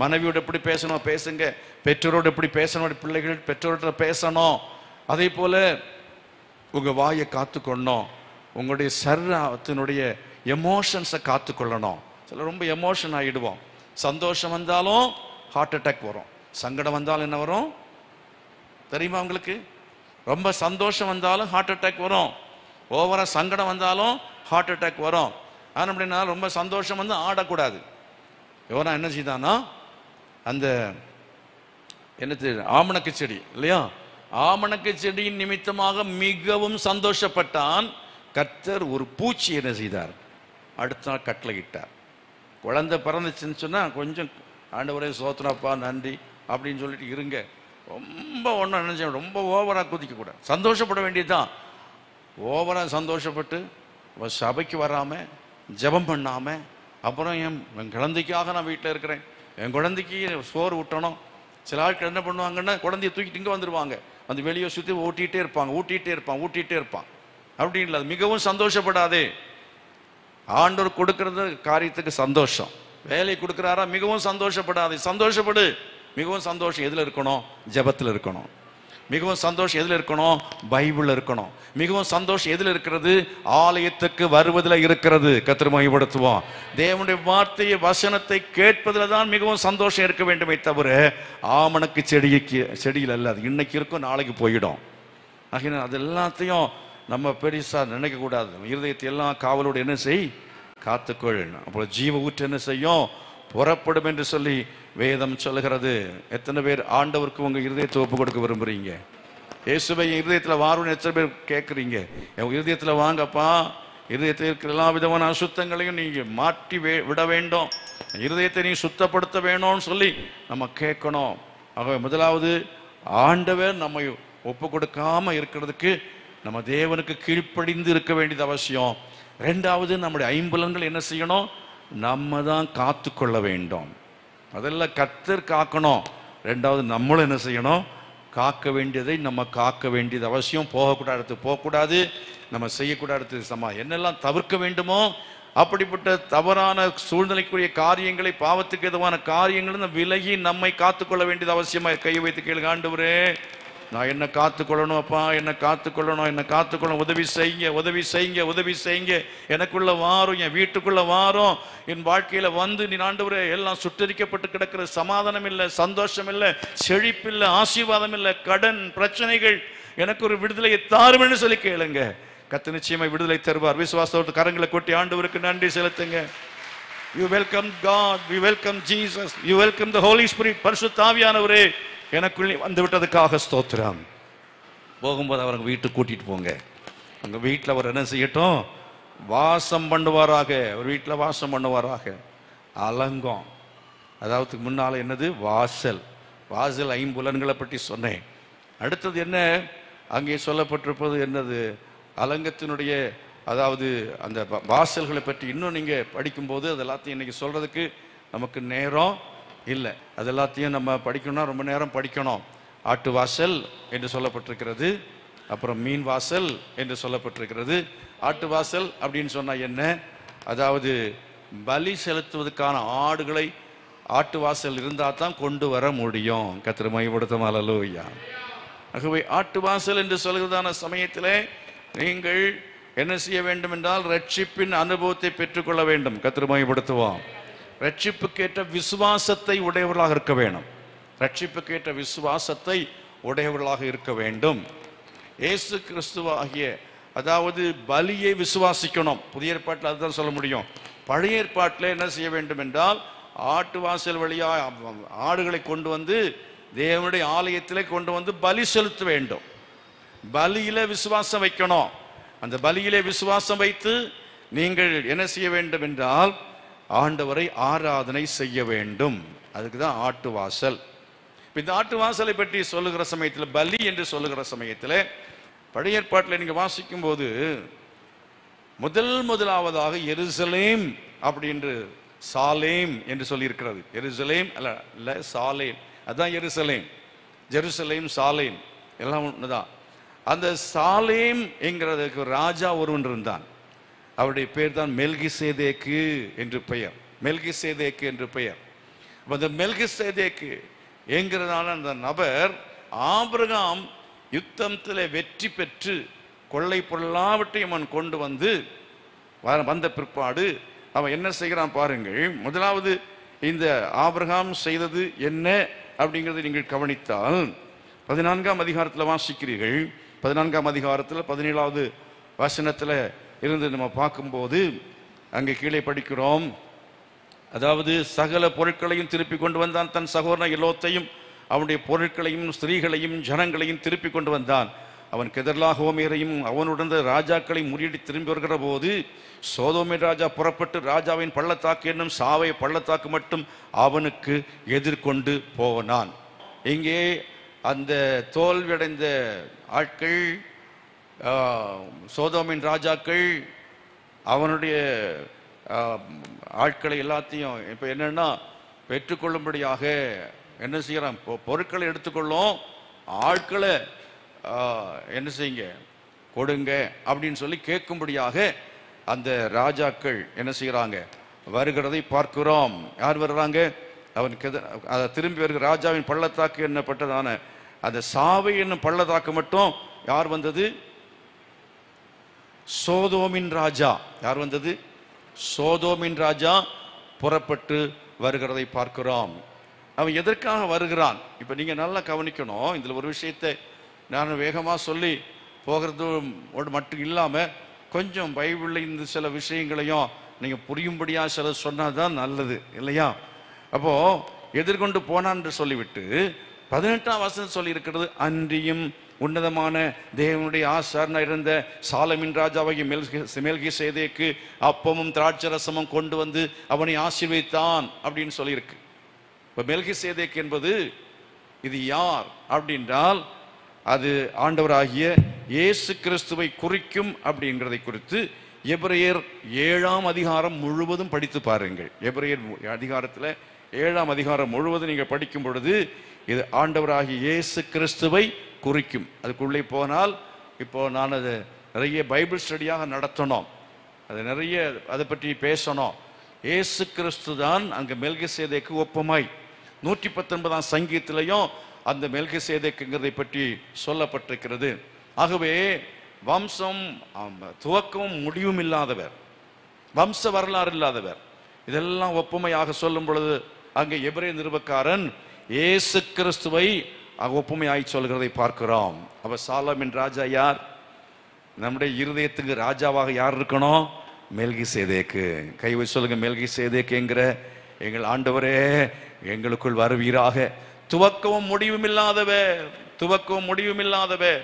மனைவியோடு எப்படி பேசணும் பேசுங்க, பெற்றோரோடு எப்படி பேசணும், பிள்ளைகள் பெற்றோர்கிட்ட பேசணும். அதே போல உங்க வாயை காத்துக்கொள்ளணும். உங்களுடைய சரீரத்தினுடைய எமோஷன்ஸை காத்துக்கொள்ளணும். சில ரொம்ப எமோஷன் ஆகிடுவோம். சந்தோஷம் வந்தாலும் ஹார்ட் அட்டாக் வரும். சங்கடம் வந்தாலும் என்ன வரும் தெரியுமா உங்களுக்கு? ரொம்ப சந்தோஷம் வந்தாலும் ஹார்ட் அட்டாக் வரும். ஓவரா சங்கடம் வந்தாலும் ஹார்ட் அட்டாக் வரும். ஆனால் அப்படின்னா ரொம்ப சந்தோஷம் வந்து ஆடக்கூடாது. எவனா என்ன செய்தானா, அந்த என்னது ஆமணக்கு செடி இல்லையா, ஆமணக்கு செடியின் நிமித்தமாக மிகவும் சந்தோஷப்பட்டான். கர்த்தர் ஒரு பூச்சி என்ன செய்தார்? அடுத்த நாள் கட்டளையிட்டார். குழந்தை பிறந்துச்சுன்னு சொன்னால் கொஞ்சம் ஆண்டவரே சோத்ராப்பா நன்றி அப்படின்னு சொல்லிட்டு இருங்க. ரொம்ப ஒன்றும் நினைச்ச ரொம்ப ஓவராக குதிக்கக்கூடாது. சந்தோஷப்பட வேண்டியதுதான். ஓவராக சந்தோஷப்பட்டு சபைக்கு வராமல் ஜெபம் பண்ணாமல் அப்புறம் என் குழந்தைக்காக நான் வீட்டில் இருக்கிறேன், என் குழந்தைக்கு சோறு ஊட்டணும். சில ஆட்கள் என்ன பண்ணுவாங்கன்னா குழந்தைய தூக்கிட்டு இங்கே வந்துடுவாங்க, வந்து வெளியே சுற்றி ஊட்டிகிட்டே இருப்பான். அப்படி இல்லை, அது மிகவும் சந்தோஷப்படாதே. ஆண்டவர் கொடுக்கறது காரியத்துக்கு சந்தோஷம். வேலை கொடுக்குறாரா, மிகவும் சந்தோஷப்படாதே. சந்தோஷப்படு. மிகவும் சந்தோஷம் எதில் இருக்கணும்? ஜெபத்தில் இருக்கணும். மிகவும் சந்தோஷம் எதில் இருக்கணும்? பைபிளில் இருக்கணும். மிகவும் சந்தோஷம் எதில் இருக்கிறது? ஆலயத்துக்கு வருவதில் இருக்கிறது. கர்த்தரை மகிமைப்படுத்துவோம். தேவனுடைய வார்த்தையை வசனத்தை கேட்பதில் தான் மிகவும் சந்தோஷம் இருக்க வேண்டுமே தவிர ஆமணக்கு செடியில் அல்ல. அது இன்னைக்கு இருக்கும், நாளைக்கு போயிடும். ஆகினா அது எல்லாத்தையும் நம்ம பெருசாக நினைக்கக்கூடாது. இருதயத்தை எல்லாம் காவலோடு என்ன செய்? காத்துக்கொள். அப்போ ஜீவ ஊற்று என்ன செய்யும்? புறப்படும் என்று சொல்லி வேதம் சொல்லுகிறது. எத்தனை பேர் ஆண்டவருக்கு உங்க இருதயத்தை ஒப்பு கொடுக்க விரும்புறீங்க? இயேசுவை இருதயத்தில் வாருன்னு எத்தனை பேர் கேட்குறீங்க? என் இருதயத்தில் வாங்கப்பா, இருதயத்தில் இருக்கிற எல்லா விதமான அசுத்தங்களையும் நீங்க மாற்றி விட வேண்டும், இருதயத்தை நீ சுத்தப்படுத்த வேணும்னு சொல்லி நம்ம கேட்கணும். ஆகவே முதலாவது ஆண்டவர் நம்மை ஒப்பு கொடுக்காம இருக்கிறதுக்கு நம்ம தேவனுக்கு கீழ்ப்படிந்து இருக்க வேண்டியது அவசியம். ரெண்டாவது, நம்முடைய ஐம்புலன்கள் என்ன செய்யணும்? நம்ம தான் காத்து கொள்ள வேண்டும். அதெல்லாம் கர்த்தர் காக்கணும். ரெண்டாவது நம்மளும் என்ன செய்யணும்? காக்க வேண்டியதை நம்ம காக்க வேண்டியது அவசியம். போகக்கூடாது இடத்துக்கு போகக்கூடாது, நம்ம செய்யக்கூடாது இடத்துக்கு என்னெல்லாம் தவிர்க்க வேண்டுமோ அப்படிப்பட்ட தவறான சூழ்நிலைக்குரிய காரியங்களை, பாவத்துக்கு எதுவான காரியங்கள் விலகி நம்மை காத்துக்கொள்ள வேண்டியது அவசியமாக. கையை வைத்து கேளுங்க, ஆண்டவரே நான் என்ன காத்துக்கொள்ளணும் அப்பா, என்ன காத்துக்கொள்ளணும், உதவி செய்யுங்க. எனக்குள்ள வாரும், என் வீட்டுக்குள்ள வாரும், என் வாழ்க்கையில வந்து நீ ஆண்டவரே எல்லாம் சுட்டரிக்கப்பட்டு கிடக்கிற சமாதானம் இல்லை, சந்தோஷம் இல்லை, செழிப்பு இல்லை, ஆசீர்வாதம் இல்லை, கடன் பிரச்சனைகள், எனக்கு ஒரு விடுதலையை தாருமென்னு சொல்லி கேளுங்க. கர்த்தர் நிச்சயமாய் விடுதலை தருவார். விசுவாசத்தோடு கரங்களை கொட்டி ஆண்டவருக்கு நன்றி செலுத்துங்க. You welcome God, we welcome Jesus, you welcome the Holy Spirit. பரிசுத்த ஆவியானவரே எனக்குள்ளே வந்து விட்டதுக்காக ஸ்தோத்திரம். போகும்போது அவரை வீட்டுக்கு கூட்டிட்டு போங்க. உங்க வீட்டில் அவர் என்ன செய்யட்டும்? வாசம் பண்ணுவாராக. ஒரு வீட்டில் வாசம் பண்ணுவாராக. அலங்கம், அதாவது முன்னால என்னது? வாசல் ஐம்புலன்களை பற்றி சொன்னேன். அடுத்தது என்ன அங்கே சொல்லப்பட்டிருப்பது? என்னது? அலங்கத்தினுடைய, அதாவது அந்த வாசல்களை பற்றி இன்னும் நீங்க படிக்கும்போது அது எல்லாத்தையும் இன்னைக்கு சொல்றதுக்கு நமக்கு நேரம் இல்லை. அது எல்லாத்தையும் நம்ம படிக்கணும்னா ரொம்ப நேரம் படிக்கணும். ஆட்டு வாசல் என்று சொல்லப்பட்டிருக்கிறது, அப்புறம் மீன் வாசல் என்று சொல்லப்பட்டிருக்கிறது. ஆட்டு வாசல் அப்படின்னு சொன்னா என்ன? அதாவது பலி செலுத்துவதற்கான ஆடுகளை ஆட்டு வாசல் இருந்தால் தான் கொண்டு வர முடியும். கர்த்தரை மகிமைப்படுத்தும். அல்லேலூயா. ஆகவே ஆட்டு வாசல் என்று சொல்கிறதான சமயத்தில் நீங்கள் என்ன செய்ய வேண்டும் என்றால் ரட்சிப்பின் அனுபவத்தை பெற்றுக்கொள்ள வேண்டும். கர்த்தரை மகிமைப்படுத்துவோம். ரட்சிப்புக்கேற்ற விசுவாசத்தை உடையவர்களாக இருக்க வேண்டும். ரட்சிப்புக்கேற்ற விசுவாசத்தை உடையவர்களாக இருக்க வேண்டும். இயேசு கிறிஸ்துவாகிய அதாவது பலியை விசுவாசிக்கணும். புதிய ஏற்பாட்டில் அதுதான் சொல்ல முடியும். பழைய ஏற்பாட்டில் என்ன செய்ய வேண்டும் என்றால் ஆட்டு வாசல் வழியாக ஆடுகளை கொண்டு வந்து தேவனுடைய ஆலயத்திலே கொண்டு வந்து பலி செலுத்த வேண்டும். பலியில விசுவாசம் வைக்கணும். அந்த பலியிலே விசுவாசம் வைத்து நீங்கள் என்ன செய்ய வேண்டும் என்றால் ஆண்டவரை ஆராதனை செய்ய வேண்டும். அதுக்கு தான் ஆட்டு வாசல். இந்த ஆட்டு வாசலை பற்றி சொல்லுகிற சமயத்தில், பலி என்று சொல்லுகிற சமயத்தில் பழைய ஏற்பாட்டில் நீங்க வாசிக்கும் போது முதலாவதாக எருசலேம் அப்படின்று சாலேம் என்று சொல்லி இருக்கிறது. எருசலேம் அல்ல சாலேம், அதான் எருசலேம். ஜெருசலேம் சாலேம் எல்லாம் ஒண்ணுதான். அந்த சாலேம் என்கிறதுக்கு ராஜா ஒருவன் இருந்தான். அவருடைய பேர் தான் மெல்கிசேதேக்கு என்று பெயர். மெல்கிசேதேக்கு என்று பெயர். அந்த மெல்கிசேதேக்கு என்கிறதான அந்த நபர் ஆபிரகாம் யுத்தத்தில் வெற்றி பெற்று கொள்ளை பொருளாவற்றையும் அவன் கொண்டு வந்து வந்த பிற்பாடு அவன் என்ன செய்கிறான் பாருங்கள். முதலாவது இந்த ஆபிரகாம் செய்தது என்ன அப்படிங்கிறத நீங்கள் கவனித்தால் 14ஆம் அதிகாரத்தில் வாசிக்கிறீர்கள். 14ஆம் அதிகாரத்தில் 17வது வசனத்தில் இருந்து நம்ம பார்க்கும்போது அங்கே கீழே படிக்கிறோம். அதாவது சகல பொருட்களையும் திருப்பி கொண்டு வந்தான். தன் சகோதரன் எல்லோத்தையும் அவனுடைய பொருட்களையும் ஸ்திரீகளையும் ஜனங்களையும் திருப்பி கொண்டு வந்தான். அவன் கெதர்லாகோமேரையும் அவனுடன் ராஜாக்களை முறியடி திரும்பி வருகிற போது சோதோமின் ராஜா புறப்பட்டு ராஜாவின் பள்ளத்தாக்கு என்னும் சாவை பள்ளத்தாக்கு மட்டும் அவனுக்கு எதிர்கொண்டு போனான். இங்கே அந்த தோல்வியடைந்த ஆட்கள், சோதோமின் ராஜாக்கள் அவனுடைய ஆட்களை எல்லாத்தையும் இப்போ என்னன்னா பெற்றுக்கொள்ளும்படியாக என்ன செய்யறான், பொருட்களை எடுத்துக்கொள்ளும், ஆட்களை என்ன செய்யுங்க கொடுங்க அப்படின்னு சொல்லி கேட்கும்படியாக அந்த ராஜாக்கள் என்ன செய்யறாங்க வருகிறதை பார்க்கிறோம். யார் வர்றாங்க? அவன் திரும்பி வருகிற ராஜாவின் பள்ளத்தாக்கு என்னப்பட்டதான அந்த சாவை என்னும் பள்ளத்தாக்கு மட்டும் யார் வந்தது? சோதோமின் ராஜா. யார் வந்தது? சோதோமின் ராஜா புறப்பட்டு வருகிறதை பார்க்கிறோம். அவன் எதற்காக வருகிறான்? இப்ப நீங்க நல்லா கவனிக்கணும். இதுல ஒரு விஷயத்தை நான் வேகமாக சொல்லி போகிறது மட்டும் இல்லாமல் கொஞ்சம் பைபிளில் இந்த சில விஷயங்களையும் நீங்கள் புரியும்படியாக சில சொன்னால் தான் நல்லது இல்லையா? அப்போது எதிர்கொண்டு போனான்னு சொல்லிவிட்டு 18ஆம் வசனம் சொல்லி இருக்கிறது, அன்றியும் உன்னதமான தேவனுடைய ஆசாரனா இருந்த சாலமின் ராஜாவாகிய மெல்கிசேதேக்கு அப்பமும் திராட்சரசமும் கொண்டு வந்து அவனை ஆசீர்வதித்தான் அப்படின்னு சொல்லியிருக்கு. இப்போ மெல்கிசேதேக்கு என்பது இது யார் அப்படின்றால் அது ஆண்டவராகிய இயேசு கிறிஸ்துவை குறிக்கும் அப்படிங்கிறதை குறித்து எபிரேயர் 7ஆம் அதிகாரம் முழுவதும் படித்து பாருங்கள். எபிரேயர் அதிகாரத்தில் 7ஆம் அதிகாரம் முழுவதும் நீங்கள் படிக்கும் பொழுது இது ஆண்டவராகிய இயேசு கிறிஸ்துவை குறிக்கும். அதுக்குள்ளே போனால் இப்போ நான் அது நிறைய பைபிள் ஸ்டடியாக நடத்தணும், அது நிறைய அதை பற்றி பேசணும். இயேசு கிறிஸ்து தான் அங்கே மெல்கிசேதேக்கு ஒப்புமை. 119ஆம் சங்கீதத்திலையும் அந்த மெல்கிசேதேக்குங்கிறதை பற்றி சொல்லப்பட்டிருக்கிறது. ஆகவே வம்சம் துவக்கமும் முடிவும் இல்லாதவர், வம்ச வரலாறு இல்லாதவர், இதெல்லாம் ஒப்புமையாக சொல்லும் பொழுது அங்கே எபிரேய நிருபக்காரன் இயேசு கிறிஸ்துவை ஒப்புமையாய் சொல்கிறதை பார்க்கிறோம். அப்ப சாலமின் ராஜா யார்? நம்முடைய இருதயத்துக்கு ராஜாவாக யார் இருக்கணும்? மெல்கிசேதேக்கு. கைவை சொல்லுங்க, மெல்கிசேதேக்குங்கிற எங்கள் ஆண்டவரே எங்களுக்குள் வருவீராக. துவக்கவும் முடிவும் இல்லாதவர், துவக்கவும் முடிவும் இல்லாதவர்,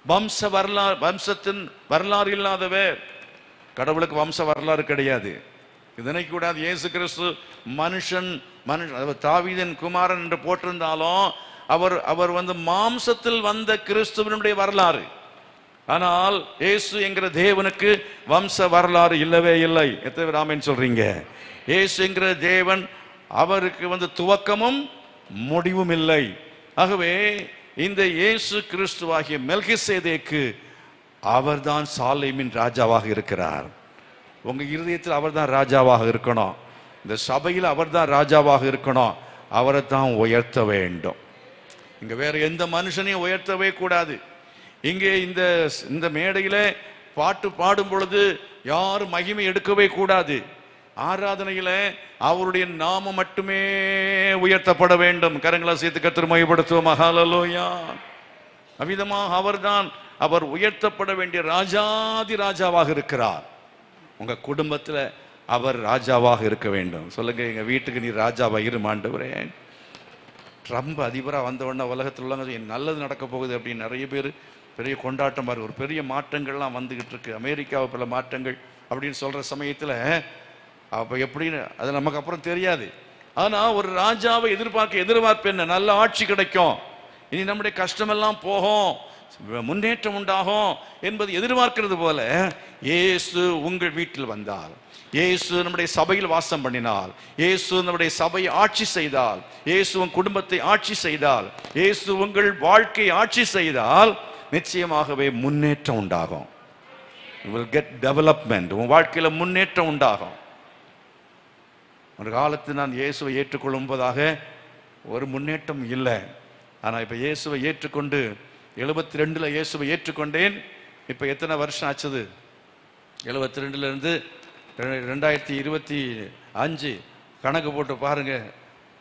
வம்ச வரலாறு, வம்சத்தின் வரலாறு இல்லாதவர். கடவுளுக்கு வம்ச வரலாறு கிடையாது. இதனை கூடாது. இயேசு கிறிஸ்து மனுஷன், தாவீதின் குமாரன் என்று போட்டிருந்தாலும் அவர் மாம்சத்தில் வந்த கிறிஸ்துவனுடைய வரலாறு. ஆனால் இயேசு என்கிற தேவனுக்கு வம்ச வரலாறு இல்லவே இல்லை. எத்தனை பேர் ஆமென் சொல்றீங்க? இயேசு என்கிற தேவன் அவருக்கு துவக்கமும் முடிவும் இல்லை. ஆகவே இந்த இயேசு கிறிஸ்துவாகிய மெல்கிசேதேக்கு அவர்தான் சாலேமின் ராஜாவாக இருக்கிறார். உங்க இருதயத்தில் அவர்தான் ராஜாவாக இருக்கணும். இந்த சபையில் அவர்தான் ராஜாவாக இருக்கணும். அவரை தான் உயர்த்த வேண்டும். இங்க வேற எந்த மனுஷனையும் உயர்த்தவே கூடாது. இங்கே இந்த மேடையில பாட்டு பாடும் பொழுது யாரும் மகிமை எடுக்கவே கூடாது. ஆராதனையில அவருடைய நாமம் மட்டுமே உயர்த்தப்பட வேண்டும். கரங்களை சேர்த்து கர்த்தரை மகிமைப்படுத்துவோம். ஹல்லேலூயா. அவ்விதமாக அவர் உயர்த்தப்பட வேண்டிய ராஜாதி ராஜாவாக இருக்கிறார். உங்க குடும்பத்துல அவர் ராஜாவாக இருக்க வேண்டும். சொல்லுங்க, எங்க வீட்டுக்கு நீ ராஜாவா இரு ஆண்டவரே. ட்ரம்ப் அதிபராக வந்த உடனே உலகத்தில் உள்ளவங்க நல்லது நடக்க போகுது அப்படின்னு நிறைய பேர் பெரிய கொண்டாட்டம் பாரு. ஒரு பெரிய மாற்றங்கள்லாம் வந்துகிட்டு இருக்கு. அமெரிக்காவை பல மாற்றங்கள் அப்படின்னு சொல்ற சமயத்துல அப்ப எப்படின்னு அது நமக்கு அப்புறம் தெரியாது. ஆனா ஒரு ராஜாவை எதிர்பார்ப்பு என்ன? நல்ல ஆட்சி கிடைக்கும், இனி நம்முடைய கஷ்டமெல்லாம் போகும், முன்னேற்றம் உண்டாகும் என்பது எதிர்பார்க்கிறது போல இயேசு உங்கள் வீட்டில் வந்தால், இயேசு நம்முடைய சபையில் வாசம் பண்ணினால், இயேசு நம்முடைய சபையை ஆட்சி செய்தால், இயேசு உங்கள் குடும்பத்தை ஆட்சி செய்தால், இயேசு உங்கள் வாழ்க்கையை ஆட்சி செய்தால் நிச்சயமாகவே முன்னேற்றம் உண்டாகும். You will get development. உன் வாழ்க்கையில முன்னேற்றம் உண்டாகும். ஒரு காலத்தில் நான் இயேசுவை ஏற்றுக்கொள்ளும்போதாக ஒரு முன்னேற்றம் இல்லை. ஆனா இப்ப இயேசுவை ஏற்றுக்கொண்டு 72 இயேசுவை ஏற்றுக்கொண்டேன். இப்ப எத்தனை வருஷம் ஆச்சுது? 72 இருந்து 2025 கணக்கு போட்டு பாருங்க.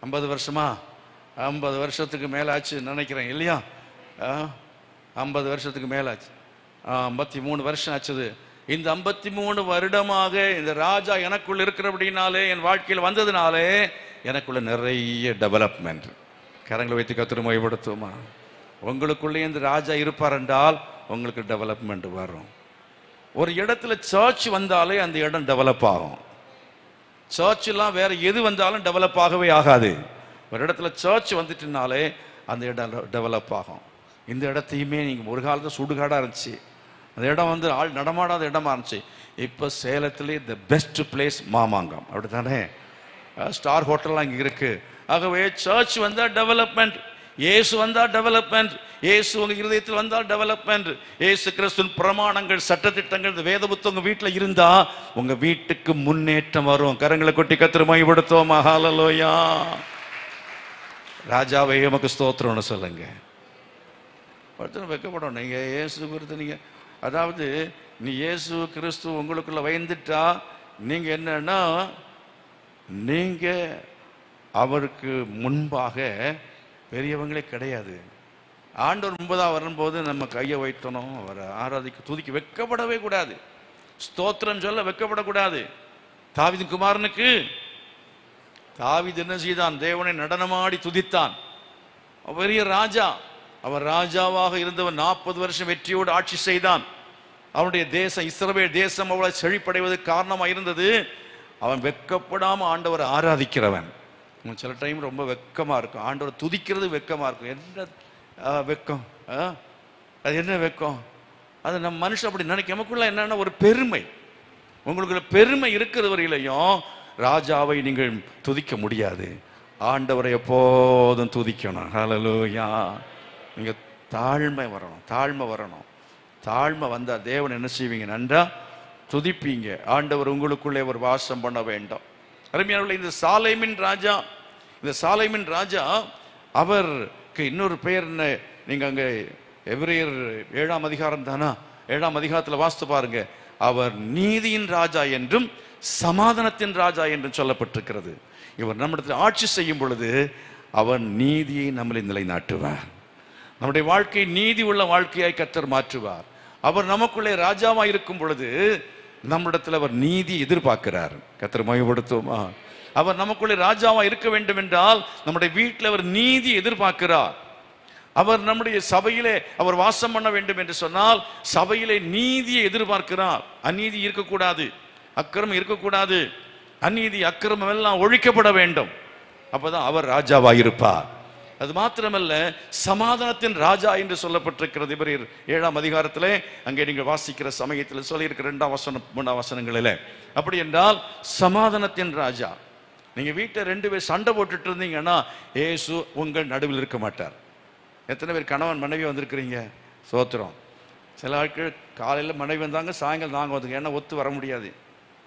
50 வருஷமா? 50 வருஷத்துக்கு மேலாச்சு நினைக்கிறேன், இல்லையா? 50 வருஷத்துக்கு மேலாச்சு. 53 வருஷம் ஆச்சுது. இந்த 53 வருடமாக இந்த ராஜா எனக்குள்ள இருக்கிறபடினாலே, என் வாழ்க்கையில் வந்ததுனாலே எனக்குள்ள நிறைய டெவலப்மெண்ட். கரங்களை வைத்து கர்த்தரை மகிமைப்படுத்துவோமா? உங்களுக்குள்ளே இந்த ராஜா இருப்பார் என்றால் உங்களுக்கு டெவலப்மெண்ட் வரும். ஒரு இடத்துல சர்ச் வந்தாலே அந்த இடம் டெவலப் ஆகும். சர்ச் எல்லாம் வேற எது வந்தாலும் டெவலப் ஆகவே ஆகாது. ஒரு இடத்துல சர்ச் வந்துட்டுனாலே அந்த இடம் டெவலப் ஆகும். இந்த இடத்தையுமே நீங்க ஒரு காலத்துல சுடுகாடா இருந்துச்சு, அந்த இடம் வந்து ஆள் நடமாடாத இடமா இருந்துச்சு. இப்ப சேலத்திலே தி பெஸ்ட் பிளேஸ் மாமாங்கம், அப்படித்தானே? ஸ்டார் ஹோட்டல்லாம் இங்க இருக்கு. ஆகவே சர்ச் வந்தா டெவலப்மெண்ட், இயேசு வந்தா டெவலப்மெண்ட், இயேசு உங்க இருதயத்தில் வந்தால் டெவலப்மெண்ட். இயேசு கிறிஸ்துவின் பிரமாணங்கள், சட்டதிட்டங்கள், வேத புத்தகம் வீட்டுல இருந்தா உங்க வீட்டுக்கு முன்னேற்றம் வரும். கரங்களை கொட்டி கர்த்தரை மகிமைப்படுத்துவோம். ஹல்லேலூயா. ராஜாவே உமக்கு ஸ்தோத்திரம்னு சொல்லுங்க. ஒருத்தர் வைக்கப்படும். நீங்க இயேசு குறித்து நீங்க, அதாவது நீ இயேசு கிறிஸ்து உங்களுக்குள்ள வந்துட்டா நீங்க என்னன்னா, நீங்க அவருக்கு முன்பாக பெரியவங்களே கிடையாது. ஆண்டவர் முன்பதாக வரும்போது நம்ம கையை வைத்தணும், அவரை ஆராதிக்க துதிக்க வெக்கப்படவே கூடாது, ஸ்தோத்திரம் சொல்ல வெக்கப்படக்கூடாது. தாவீது குமாரனுக்கு தாவீது என்ன செய்தான்? தேவனை நடனமாடி துதித்தான். பெரிய ராஜா, அவர் ராஜாவாக இருந்தவன் 40 வருஷம் வெற்றியோடு ஆட்சி செய்தான். அவனுடைய தேசம், இஸ்ரவேல் தேசம் அவ்வளவு செழிப்படைவதற்கு காரணமாக இருந்தது அவன் வெக்கப்படாம ஆண்டவரை ஆராதிக்கிறவன். சில டைம் ரொம்ப வெக்கமா இருக்கும், ஆண்டவரை துதிக்கிறது வெக்கமா இருக்கும். என்ன வெக்கம்? அது என்ன வெக்கம்? அது நம்ம மனுஷன் அப்படி நினைக்க, நமக்குள்ள என்னன்னா ஒரு பெருமை. உங்களுக்குள்ள பெருமை இருக்கிற வரையிலையும் ராஜாவை நீங்கள் துதிக்க முடியாது. ஆண்டவரை எப்போதும் துதிக்கணும். ஹல்லேலூயா. நீங்க தாழ்மை வரணும், தாழ்மை வரணும். தாழ்மை வந்தா தேவன் என்ன செய்வீங்க? நன்றா துதிப்பீங்க. ஆண்டவர் உங்களுக்குள்ளே ஒரு வாசம் பண்ண வேண்டும். அருமையானவர்களே, இந்த சாலேமின் ராஜா, இந்த சாலேமின் ராஜா அவருக்கு இன்னொரு பெயர் என்ன? நீங்க அங்க எபிரேயர் 7ஆம் அதிகாரம் தானா, 7ஆம் அதிகாரத்துல வாசித்து பாருங்க. அவர் நீதியின் ராஜா என்றும் சமாதானத்தின் ராஜா என்றும் சொல்லப்பட்டிருக்கிறது. இவர் நம்மிடத்தில் ஆட்சி செய்யும் பொழுது அவர் நீதியை நம்மளை நிலைநாட்டுவார். நம்முடைய வாழ்க்கை நீதி உள்ள வாழ்க்கையாய் கர்த்தர் மாற்றுவார். அவர் நமக்குள்ளே ராஜாவாக இருக்கும் பொழுது நம்மிடத்தில் அவர் நீதி எதிர்பார்க்கிறார். கர்த்தர் மகிமைப்படுத்துவோமா? அவர் நமக்குள்ளே ராஜாவா இருக்க வேண்டும் என்றால் நம்முடைய வீட்டில் அவர் நீதி எதிர்பார்க்கிறார். அவர் நம்முடைய சபையிலே அவர் வாசம் பண்ண வேண்டும் என்று சொன்னால் சபையிலே நீதியை எதிர்பார்க்கிறார். அநீதி இருக்கக்கூடாது, அக்கிரமம் இருக்கக்கூடாது, அநீதி அக்கிரமம் எல்லாம் ஒழிக்கப்பட வேண்டும். அப்பதான் அவர் ராஜாவாக இருப்பார். அது மாத்திரமல்ல, சமாதானத்தின் ராஜா என்று சொல்லப்பட்டிருக்கிறது எபிரேயர் 7ஆம் அதிகாரத்திலே. அங்கே நீங்கள் வாசிக்கிற சமயத்தில் சொல்லியிருக்கிற 2ஆம் வசனம் 3ஆம் வசனங்களில். அப்படி என்றால் சமாதானத்தின் ராஜா. நீங்க வீட்டில் 2 பேர் சண்டை போட்டுட்டு இருந்தீங்கன்னா இயேசு உங்கள் நடுவில் இருக்க மாட்டார். எத்தனை பேர் கணவன் மனைவி வந்திருக்கிறீங்க? சோத்திரம். சில ஆட்கள் காலையில் மனைவி வந்தாங்க, சாயங்காலம் நாங்கள் வந்துங்க. ஏன்னா ஒத்து வர முடியாது.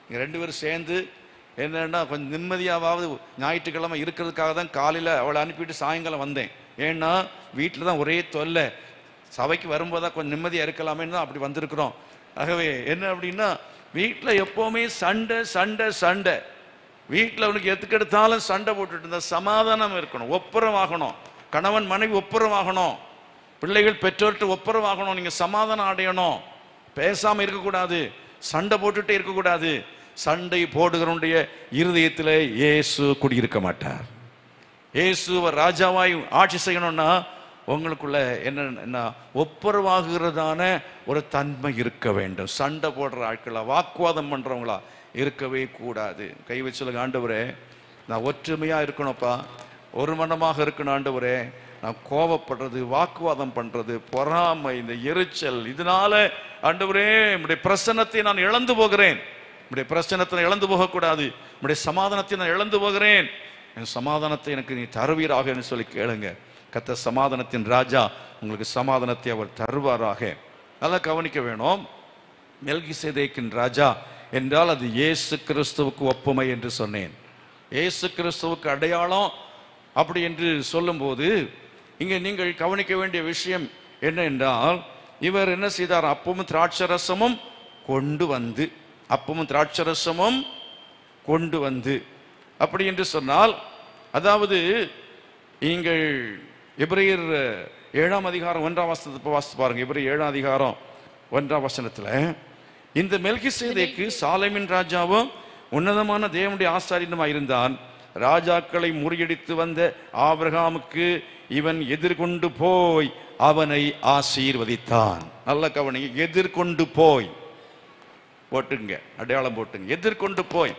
நீங்கள் 2 பேரும் சேர்ந்து என்னன்னா கொஞ்சம் நிம்மதியாவது ஞாயிற்றுக்கிழமை இருக்கிறதுக்காக தான் காலையில் அவளை அனுப்பிட்டு சாயங்காலம் வந்தேன். ஏன்னா வீட்டில் தான் ஒரே தொல்லை, சபைக்கு வரும்போது கொஞ்சம் நிம்மதியாக இருக்கலாமேன்னு தான் அப்படி வந்திருக்கிறோம். ஆகவே என்ன அப்படின்னா, வீட்டில் எப்போவுமே சண்டை சண்டை சண்டை. வீட்டில் அவனுக்கு எதுக்கெடுத்தாலும் சண்டை போட்டுட்டு இருந்தா சமாதானம் இருக்கணும், ஒப்புரவாகணும். கணவன் மனைவி ஒப்புரவாகணும், பிள்ளைகள் பெற்றோர்கிட்ட ஒப்புரவாகணும். நீங்கள் சமாதானம் அடையணும், பேசாமல் இருக்கக்கூடாது, சண்டை போட்டுட்டே இருக்கக்கூடாது. சண்டை போடுகிறவனுடைய இருதயத்தில் இயேசு குடியிருக்க மாட்டார். இயேசு ராஜாவாய் ஆட்சி செய்யணும்னா உங்களுக்குள்ள என்ன ஒப்புரவாகிறதான ஒரு தன்மை இருக்க வேண்டும். சண்டை போடுற ஆட்களா, வாக்குவாதம் பண்றவங்களா இருக்கவே கூடாது. கை வச்சு சொல்லுங்க, ஆண்டவரே நான் ஒற்றுமையா இருக்கணும்ப்பா, ஒரு மனமாக இருக்கணும் ஆண்டவரே. நான் கோபப்படுறது, வாக்குவாதம் பண்றது, பொறாமை, இந்த எரிச்சல், இதனால ஆண்டவரே உம்முடைய பிரசன்னத்தை நான் இழந்து போகிறேன். உம்முடைய பிரசன்னத்தை இழந்து போகக்கூடாது. உம்முடைய சமாதானத்தை நான் இழந்து போகிறேன். என் சமாதானத்தை எனக்கு நீ தருவீராக என்று சொல்லி கேளுங்க. கர்த்தர் சமாதானத்தின் ராஜா, உங்களுக்கு சமாதானத்தை அவர் தருவாராக. நல்லா கவனிக்க வேணும். மெல்கிசேதேக்கின் ராஜா என்றால் அது இயேசு கிறிஸ்துவுக்கு ஒப்புமை என்று சொன்னேன். இயேசு கிறிஸ்துவுக்கு அடையாளம் அப்படி என்று சொல்லும்போது இங்கே நீங்கள் கவனிக்க வேண்டிய விஷயம் என்ன என்றால், இவர் என்ன செய்தார்? அப்பமும் திராட்சரசமும் கொண்டு வந்து, அப்பமும் திராட்சரசமும் கொண்டு வந்து அப்படி என்று சொன்னால், அதாவது நீங்கள் எபிரேயர் 7ஆம் அதிகாரம் 1ஆம் வசனத்தை வாசித்து பாருங்க. எபிரேயர் 7ஆம் அதிகாரம் 1ஆம் வசனத்துல, இந்த மெல்கிசேதேக்கு சாலேமின் ராஜாவும் உன்னதமான தேவனுடைய ஆசாரியனுமாய் இருந்தான். ராஜாக்களை முறியடித்து வந்த ஆபிரகாமுக்கு இவன் எதிர்கொண்டு போய் அவனை ஆசீர்வதித்தான். நல்ல கவனிங்க, எதிர்கொண்டு போய் போட்டுங்க, அடையாளம் போட்டுங்க, எதிர்கொண்டு போய்.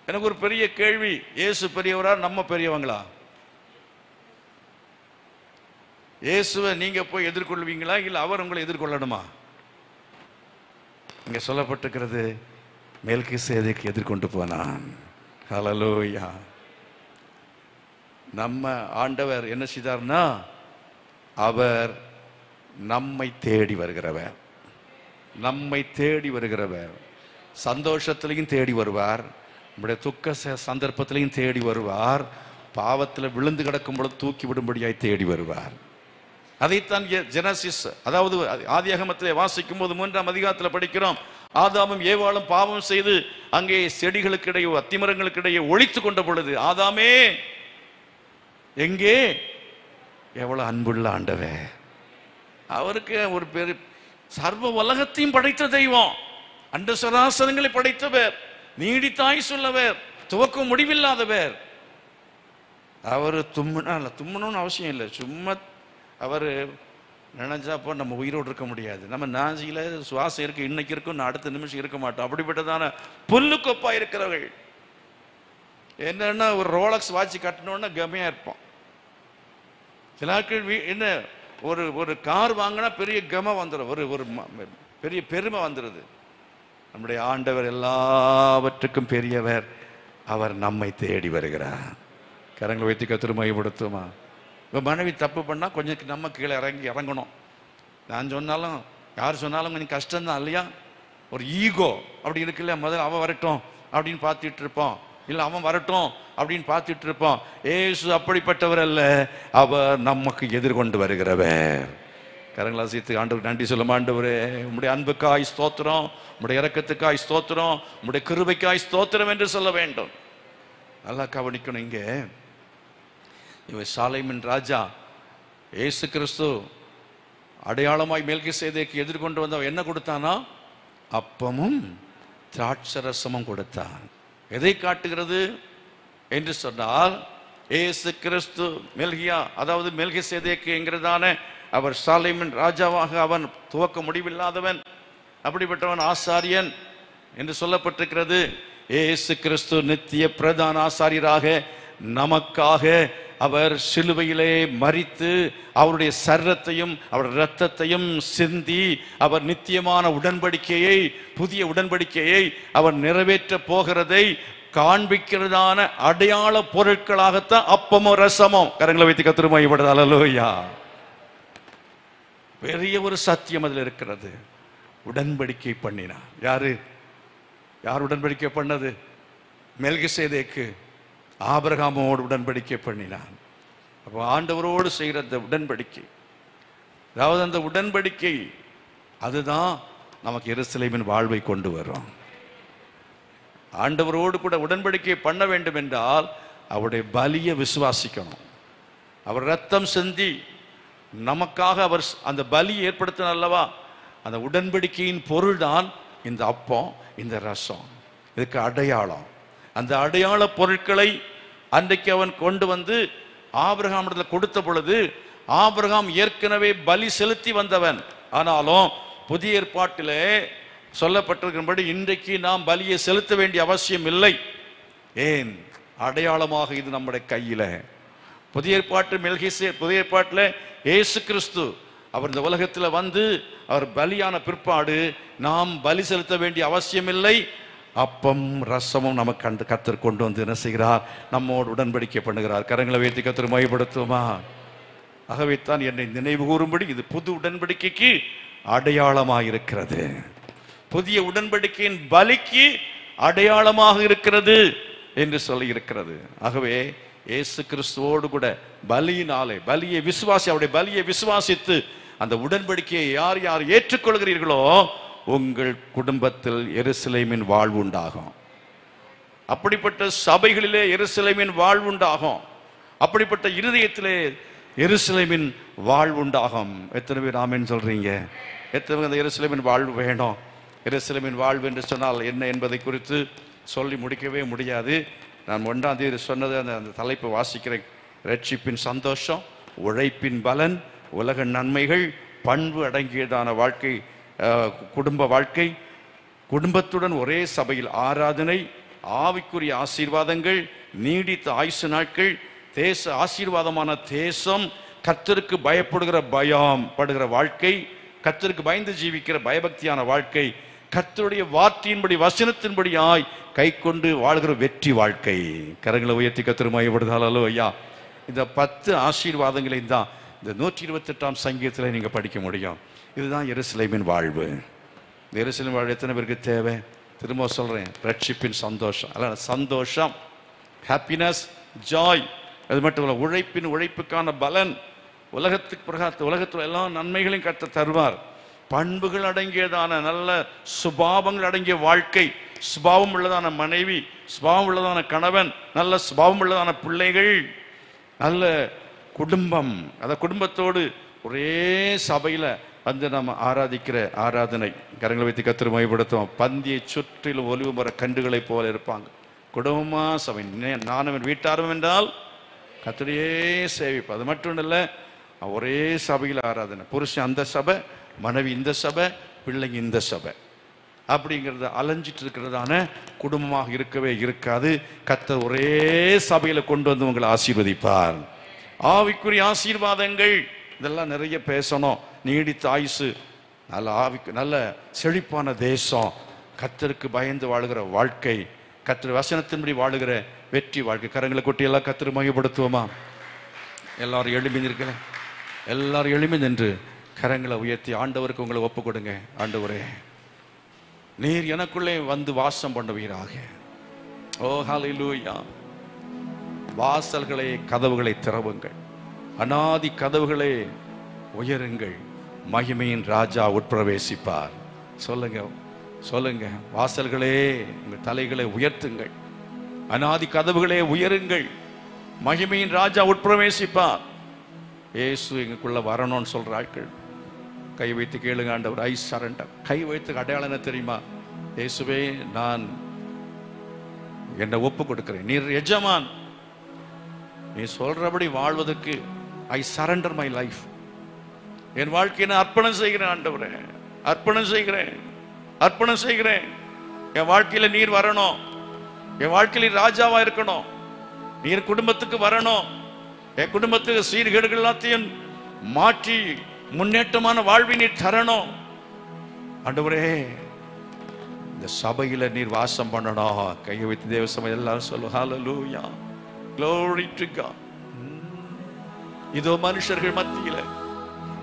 எனக்கு ஒரு பெரிய கேள்வி, இயேசு பெரியவரா நம்ம பெரியவங்களா? இயேசுவை நீங்க போய் எதிர்கொள்வீங்களா, இல்ல அவர் உங்களை எதிர்கொள்ளணுமா? இங்க சொல்லப்பட்டிருக்கிறது, மெல்கிசேதேக்கு எதிர்கொண்டு போனான். ஹல்லேலூயா. நம்ம ஆண்டவர் என்ன செய்தார்னா, அவர் நம்மை தேடி வருகிறவர், நம்மை தேடி வருகிறவர். சந்தோஷத்திலையும் தேடி வருவார், நம்முடைய துக்க சந்தர்ப்பத்திலையும் தேடி வருவார், பாவத்தில் விழுந்து கிடக்கும் பொழுது தூக்கி விடும்படியாய் தேடி வருவார். அதைத்தான் ஜெனசிஸ், அதாவது ஆதியாகமத்திலே வாசிக்கும் போது 3ஆம் அதிகாரத்தில் படிக்கிறோம். ஆதாமும் ஏவாளும் பாவம் செய்து அங்கே செடிகளுக்கு இடையே, அத்திமரங்களுக்கு இடையே ஒளித்து கொண்ட பொழுது, ஆதாமே எங்கே? எவ்வளவு அன்புள்ள ஆண்டவே! அவருக்கு ஒரு பெரிய சர்வ உலகத்தையும் படைத்த தெய்வம், அண்ட சராசரங்களை படைத்தவர், நீடித்தாய் சொல்லவர், துவக்கம் முடிவில்லாதவர். அவர் தும்மணும்னு அவசியம் இல்லை, சும்மா அவர் நினைச்சாப்போ நம்ம உயிரோடு இருக்க முடியாது. நம்ம நாஞ்சியில சுவாசம் இருக்கு, இன்னைக்கு இருக்கும், அடுத்த நிமிஷம் இருக்க மாட்டோம். அப்படிப்பட்டதான புல்லுக்கொப்பா இருக்கிறவர்கள். என்னன்னா ஒரு ரோலக்ஸ் வாட்சி கட்டணும்னா கம்மியா இருப்போம். சில நாட்கள் என்ன ஒரு கார் வாங்கினா பெரிய கம வந்துடும், ஒரு பெரிய பெருமை வந்துடுது. நம்முடைய ஆண்டவர் எல்லாவற்றுக்கும் பெரியவர், அவர் நம்மை தேடி வருகிறார். கரங்களை வைத்து கர்த்தரை மகிமைப்படுத்துமா. இப்போ மனைவி தப்பு பண்ணால் கொஞ்சம் நம்ம கீழே இறங்கணும். நான் சொன்னாலும் யார் சொன்னாலும் கொஞ்சம் கஷ்டம்தான் இல்லையா? ஒரு ஈகோ அப்படி இருக்கு இல்லையா? முதல்ல அவன் வரட்டும் அப்படின்னு பார்த்துட்டு இருப்போம், இல்லை அவன் வரட்டும் அப்படின்னு பார்த்துட்டு இருப்போம். ஏசு அப்படிப்பட்டவர் அல்ல, அவர் நமக்கு எதிர்கொண்டு வருகிறவர். கரங்களா சீத்து ஆண்டவர் நன்றி சொல்லும். ஆண்டவரே உம்முடைய அன்புக்காய் ஸ்தோத்திரம், உம்முடைய இரக்கத்துக்காய் ஸ்தோத்திரம், உம்முடைய கிருபைக்காய் ஸ்தோத்திரம் என்று சொல்ல வேண்டும். நல்லா கவனிக்கணும். இங்கே இவன் சாலேமின் ராஜா இயேசு கிறிஸ்து அடையாளமாய் மெல்கிசேதேக்கு எதிர்கொண்டு வந்தவன் என்ன கொடுத்தானா? அப்பமும் திராட்சரசமும் கொடுத்தான். எதை காட்டுகிறது என்று சொன்னால், இயேசு கிறிஸ்து அதாவது மெல்கிசேதேக்கு என்கிறதான அவர் சாலேமின் ராஜாவாக அவன் துவக்க முடிவில்லாதவன், அப்படிப்பட்டவன் ஆசாரியன் என்று சொல்லப்பட்டிருக்கிறது. இயேசு கிறிஸ்து நித்திய பிரதான ஆசாரியராக நமக்காக அவர் சிலுவையிலே மரித்து அவருடைய சரீரத்தையும் அவருடைய இரத்தத்தையும் சிந்தி அவர் நித்தியமான உடன்படிக்கையை, புதிய உடன்படிக்கையை அவர் நிறைவேற்ற போகிறதை காண்பிக்கிறதான அடையாள பொருட்களாகத்தான் அப்பமோ ரசமோ. கரங்களை வைத்து கர்த்தரை மகிமைப்படுத்துங்கள். அல்லேலூயா. பெரிய ஒரு சத்தியம் அதில் இருக்கிறது. உடன்படிக்கை பண்ணினார். யார் உடன்படிக்கை பண்ணது? மெல்கிசேதேக்கு ஆபிரகாமோடு உடன்படிக்கை பண்ணினான். அப்போ ஆண்டவரோடு செய்கிற அந்த உடன்படிக்கை, அதாவது அந்த உடன்படிக்கை அதுதான் நமக்கு எருசலேமின் வாழ்வை கொண்டு வரும். ஆண்டவரோடு கூட உடன்படிக்கை பண்ண வேண்டும் என்றால் அவருடைய பலியை விசுவாசிக்கணும். அவர் ரத்தம் சிந்தி நமக்காக அவர் அந்த பலி ஏற்படுத்தின அல்லவா, அந்த உடன்படிக்கையின் பொருள் தான் இந்த அப்பம், இந்த ரசம். இதுக்கு அடையாளம். அந்த அடையாள பொருட்களை அன்றைக்கு அவன் கொண்டு வந்து ஆபிரகாமிடத்தில் கொடுத்த பொழுது, ஆபிரகாம் ஏற்கனவே பலி செலுத்தி வந்தவன். ஆனாலும் புதிய ஏற்பாட்டிலே சொல்லப்பட்டிருக்கிறபடி இன்றைக்கு நாம் பலியை செலுத்த வேண்டிய அவசியம் இல்லை. ஏன்? அடையாளமாக இது நம்முடைய கையில. புதிய ஏற்பாட்டில் இயேசு கிறிஸ்து அவர் இந்த உலகத்தில் வந்து அவர் பலியான பிற்பாடு நாம் பலி செலுத்த வேண்டிய அவசியம் இல்லை. அப்பம் ரசமும் நமக்கு கர்த்தர் கொண்டு வந்து என்ன செய்கிறார்? நம்மோடு உடன்படிக்கை பண்ணுகிறார். கரங்களை வைத்து கர்த்தர் மகிமைப்படுத்துமா? ஆகவே தான் என்னை நினைவு கூறும்படி இது புது உடன்படிக்கைக்கு அடையாளமாக இருக்கிறது. புதிய உடன்படிக்கையின் பலிக்கு அடையாளமாக இருக்கிறது என்று சொல்லி இருக்கிறது. ஆகவே இயேசு கிறிஸ்துவோடு கூட பலியினாலே அவருடைய பலியை விசுவாசித்து அந்த உடன்படிக்கையை யார் யார் ஏற்றுக்கொள்கிறீர்களோ உங்கள் குடும்பத்தில் எருசலேமின் வாழ்வு உண்டாகும். அப்படிப்பட்ட சபைகளிலே எருசலேமின் வாழ்வு உண்டாகும். அப்படிப்பட்ட இருதயத்திலே எருசலேமின் வாழ்வு உண்டாகும். எத்தனை பேர் ஆமென் சொல்றீங்க? எத்தனை பேர் அந்த எருசலேமின் வாழ்வு வேணும்? எருசலேமின் வாழ்வு என்று சொன்னால் என்ன என்பதை குறித்து சொல்லி முடிக்கவே முடியாது. நான் 1ஆம் தேதி சொன்னது அந்த தலைப்பு வாசிக்கிறேன். ரட்சிப்பின் சந்தோஷம், உழைப்பின் பலன், உலக நன்மைகள், பண்பு அடங்கியதான வாழ்க்கை, குடும்ப வாழ்க்கை, குடும்பத்துடன் ஒரே சபையில் ஆராதனை, ஆவிக்குரிய ஆசீர்வாதங்கள், நீடித்த ஆயுசு நாட்கள், தேச ஆசீர்வாதமான தேசம், கர்த்தருக்கு பயப்படுகிற வாழ்க்கை, கர்த்தருக்கு பயந்து ஜீவிக்கிற பயபக்தியான வாழ்க்கை, கர்த்தருடைய வார்த்தையின்படி வசனத்தின்படியாய் கை கொண்டு வாழ்கிற வெற்றி வாழ்க்கை. கரங்களை உயர்த்தி கர்த்தர் மகிமைப்படுத்தாலோ ஐயா. இந்த 10 ஆசீர்வாதங்களையும் தான் இந்த 128ஆம் சங்கீதத்தில் நீங்க படிக்க முடியும். இதுதான் எருசலேமின் வாழ்வு. இந்த எருசலேமின் வாழ்வு எத்தனை பேருக்கு தேவை? திரும்ப சொல்றேன், ரட்சிப்பின் சந்தோஷம், அல்ல சந்தோஷம், ஹாப்பினஸ், ஜாய். அது மட்டும் இல்லை, உழைப்புக்கான பலன், உலகத்தில் எல்லா நன்மைகளையும் கர்த்தர் தருவார். பண்புகள் அடங்கியதான நல்ல சுபாவங்கள் அடங்கிய வாழ்க்கை, சுபாவம் உள்ளதான மனைவி, சுபாவம் உள்ளதான கணவன், நல்ல சுபாவம் உள்ளதான பிள்ளைகள், நல்ல குடும்பம். அந்த குடும்பத்தோடு ஒரே சபையில வந்து நம்ம ஆராதிக்கிற ஆராதனை. கரங்களை வைத்து கர்த்தர் மகிமைப்படுத்துவோம். பந்தியை சுற்றிலும் ஒலிவு மர கண்டுகளை போல இருப்பாங்க. குடும்பமா சபை, நானும் வீட்டாரும் என்றால் கர்த்தரையே சேவிப்போம். அது மட்டும் இல்லை, ஒரே சபையில் ஆராதனை. புருஷன் அந்த சபை, மனைவி இந்த சபை, பிள்ளைங்க இந்த சபை, அப்படிங்கிறது அலைஞ்சிட்டு இருக்கிறதான குடும்பமாக இருக்கவே இருக்காது. கர்த்தர் ஒரே சபையில கொண்டு வந்து உங்களை ஆசீர்வதிப்பார். ஆவிக்குரிய ஆசீர்வாதங்கள் இதெல்லாம் நிறைய பேசணும். நீடித்த ஆயுசு, நல்ல செழிப்பான தேசம், கர்த்தருக்கு பயந்து வாழுகிற வாழ்க்கை, கர்த்தர் வசனத்தின்படி வாழுகிற வெற்றி வாழ்க்கை. கரங்களை கொட்டி எல்லாம் கர்த்தர் மகிமைப்படுத்துவோமா? எல்லாரும் எழுமி நின்று கரங்களை உயர்த்தி ஆண்டவருக்கு உங்களை ஒப்பு கொடுங்க. ஆண்டவரே, நீர் எனக்குள்ளே வந்து வாசம் பண்ணுவீராக. ஓ ஹல்லேலூயா. வாசல்களை, கதவுகளை திறவுங்கள், அநாதி கதவுகளை உயருங்கள், மகிமையின் ராஜா உட்பிரவேசிப்பார். சொல்லுங்க, வாசல்களே உங்கள் தலைகளை உயர்த்துங்கள், அநாதி கதவுகளே உயருங்கள், மகிமையின் ராஜா உட்பிரவேசிப்பார். இயேசு எங்களுக்குள்ள வரணும்னு சொல்ற ஆட்கள் கை வைத்து கேளுங்க. ஆண்டவர், ஐ சரண்டர். கை வைத்து அடையாளம் என்ன தெரியுமா? இயேசுவே, நான் என்னை ஒப்பு கொடுக்கிறேன், நீர் எஜமான், நீ சொல்றபடி வாழ்வதற்கு ஐ சரண்டர் மை லைஃப். என் வாழ்க்கையை நான் அர்ப்பணம் செய்கிறேன் ஆண்டவரே, அர்ப்பணம் செய்கிறேன். என் வாழ்க்கையில நீர் வரணும், என் வாழ்க்கையில ராஜாவா இருக்கணும், நீர் குடும்பத்துக்கு வரணும், என் குடும்பத்துக்கு சீர்கேடுகள் எல்லாத்தையும் மாற்றி முன்னேற்றமான வாழ்வை நீர் தரணும் ஆண்டவரே. இந்த சபையில நீர் வாசம் பண்ணணும். கையை வைத்து தேவ சபை எல்லாரும் சொல்லுங்க, ஹல்லேலூயா, glory to God. இதோ மனுஷர்கள் மத்தியில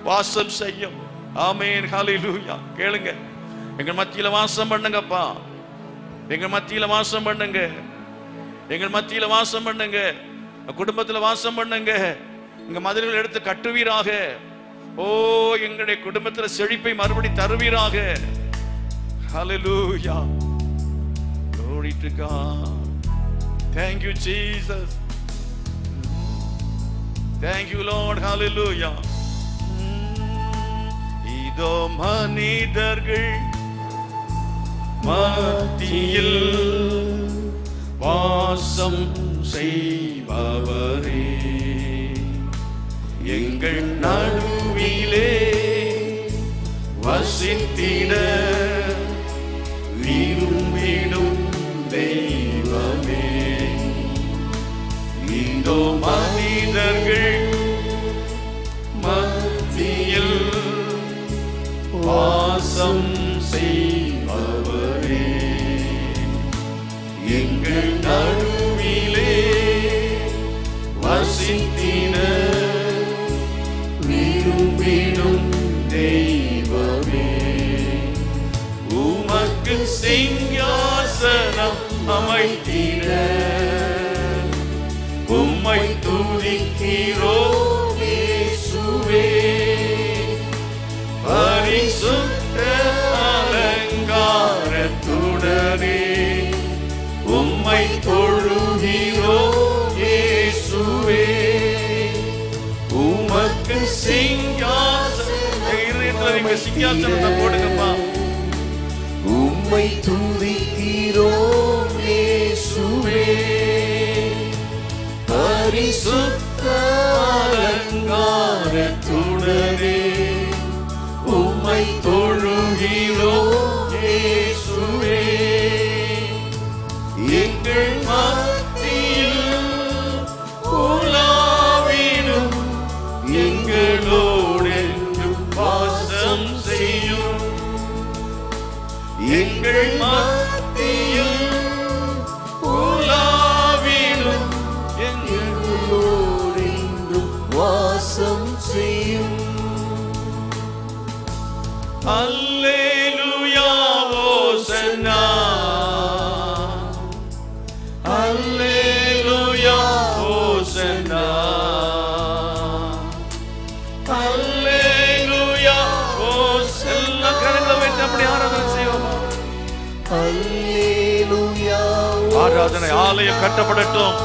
வாசம் செய்யும். ஆமென், ஹல்லேலூயா. கேளுங்க, எங்க மத்தியில வாசம் பண்ணுங்கப்பா, எங்க மத்தியில வாசம் பண்ணுங்க, எங்கள் மத்தியில வாசம் பண்ணுங்க, குடும்பத்துல வாசம் பண்ணுங்க. இங்க மதில்கள் எடுத்து கட்டுவீராக. ஓ, எங்களுடைய குடும்பத்தில் செழிப்பை மறுபடி தருவீராக. Hallelujah. Glory to God. Thank you, Jesus. Thank you, Lord. Hallelujah. இதோ மனிதர்கள் மத்தியில் வாசம் செய்பவரே, எங்கள் நடுவிலே வசித்திட விரும்பிடும் தெய்வமே. இதோ மனிதர்கள் மத்தியில் வாசம் செய்பவரே, எங்கள் நடுவிலே வசித்திட விரும்பிடும் தெய்வமே. உமக்கு சிங்காசனம் அமைத்திட உம்மை துதிக்கிறோம் இயேசுவே. பரிசுத்த அலங்காரத்துடனே உம்மை தொழுகிறோம் இயேசுவே. உமக்கு சிங்காசனத்தை போடுங்கப்பா. உம்மை துதிக்கிறோம் இயேசுவே. பரிசுத்த அலங்காரத்துடனே உம்மை தொழுகிறோம் இயேசுவே. எங்கள் மத்தியில் உலாவிடும் எங்களோடு வாசம் செய்யும். எங்கள் மத்தியில் உலாவிடும் எங்களோடு வாசம் செய்யும். அல்லேலூயா, ஓசன்னா. அல்லேலூயா, ஓசன்னா. அல்லேலூயா, ஓசன்னா. கரங்களை வைத்து அப்படி ஆராதனை செய்வோமா? அல்லேலூயா. ஆராதனை ஆலயம் கட்டப்படட்டும்,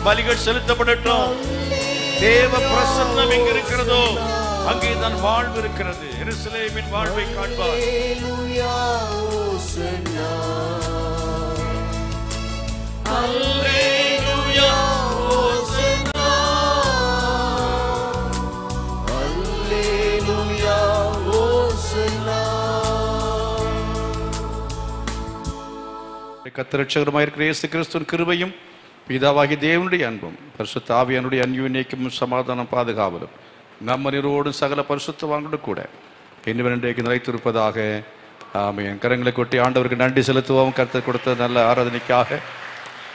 பலிகள் செலுத்தப்படட்டும். தேவ பிரசன்னம் எங்க இருக்கிறதோ அங்கே தான் வாழ்வு இருக்கிறது. எருசலேமின் வாழ்வை காண்பார். அல்லேலூயா, ஓசன்னா. அல்லேலூயா, ஓசன்னா. அல்லேலூயா, ஓசன்னா. கர்த்தர் இரட்சகருமாயிருக்கிற இயேசு கிறிஸ்துவின் கிருபையும் பிதாவாகிய தேவனுடைய அன்பும் பரிசுத்த ஆவியானுடைய அந்யோன்யைக்கும் சமாதானம் பாதுகாவலும் நம் அனைவரோடும் சகல பரிசுத்தவான்களோடு கூட இன்னும் இன்றைக்கு நிலைத்திருப்பதாக. ஆமென். கரங்களை கொட்டி ஆண்டவருக்கு நன்றி செலுத்துவோம். கர்த்தர் கொடுத்த நல்ல ஆராதனைக்காக,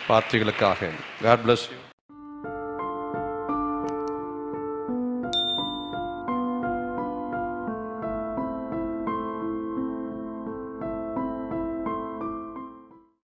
வார்த்தைகளுக்காக. God bless you.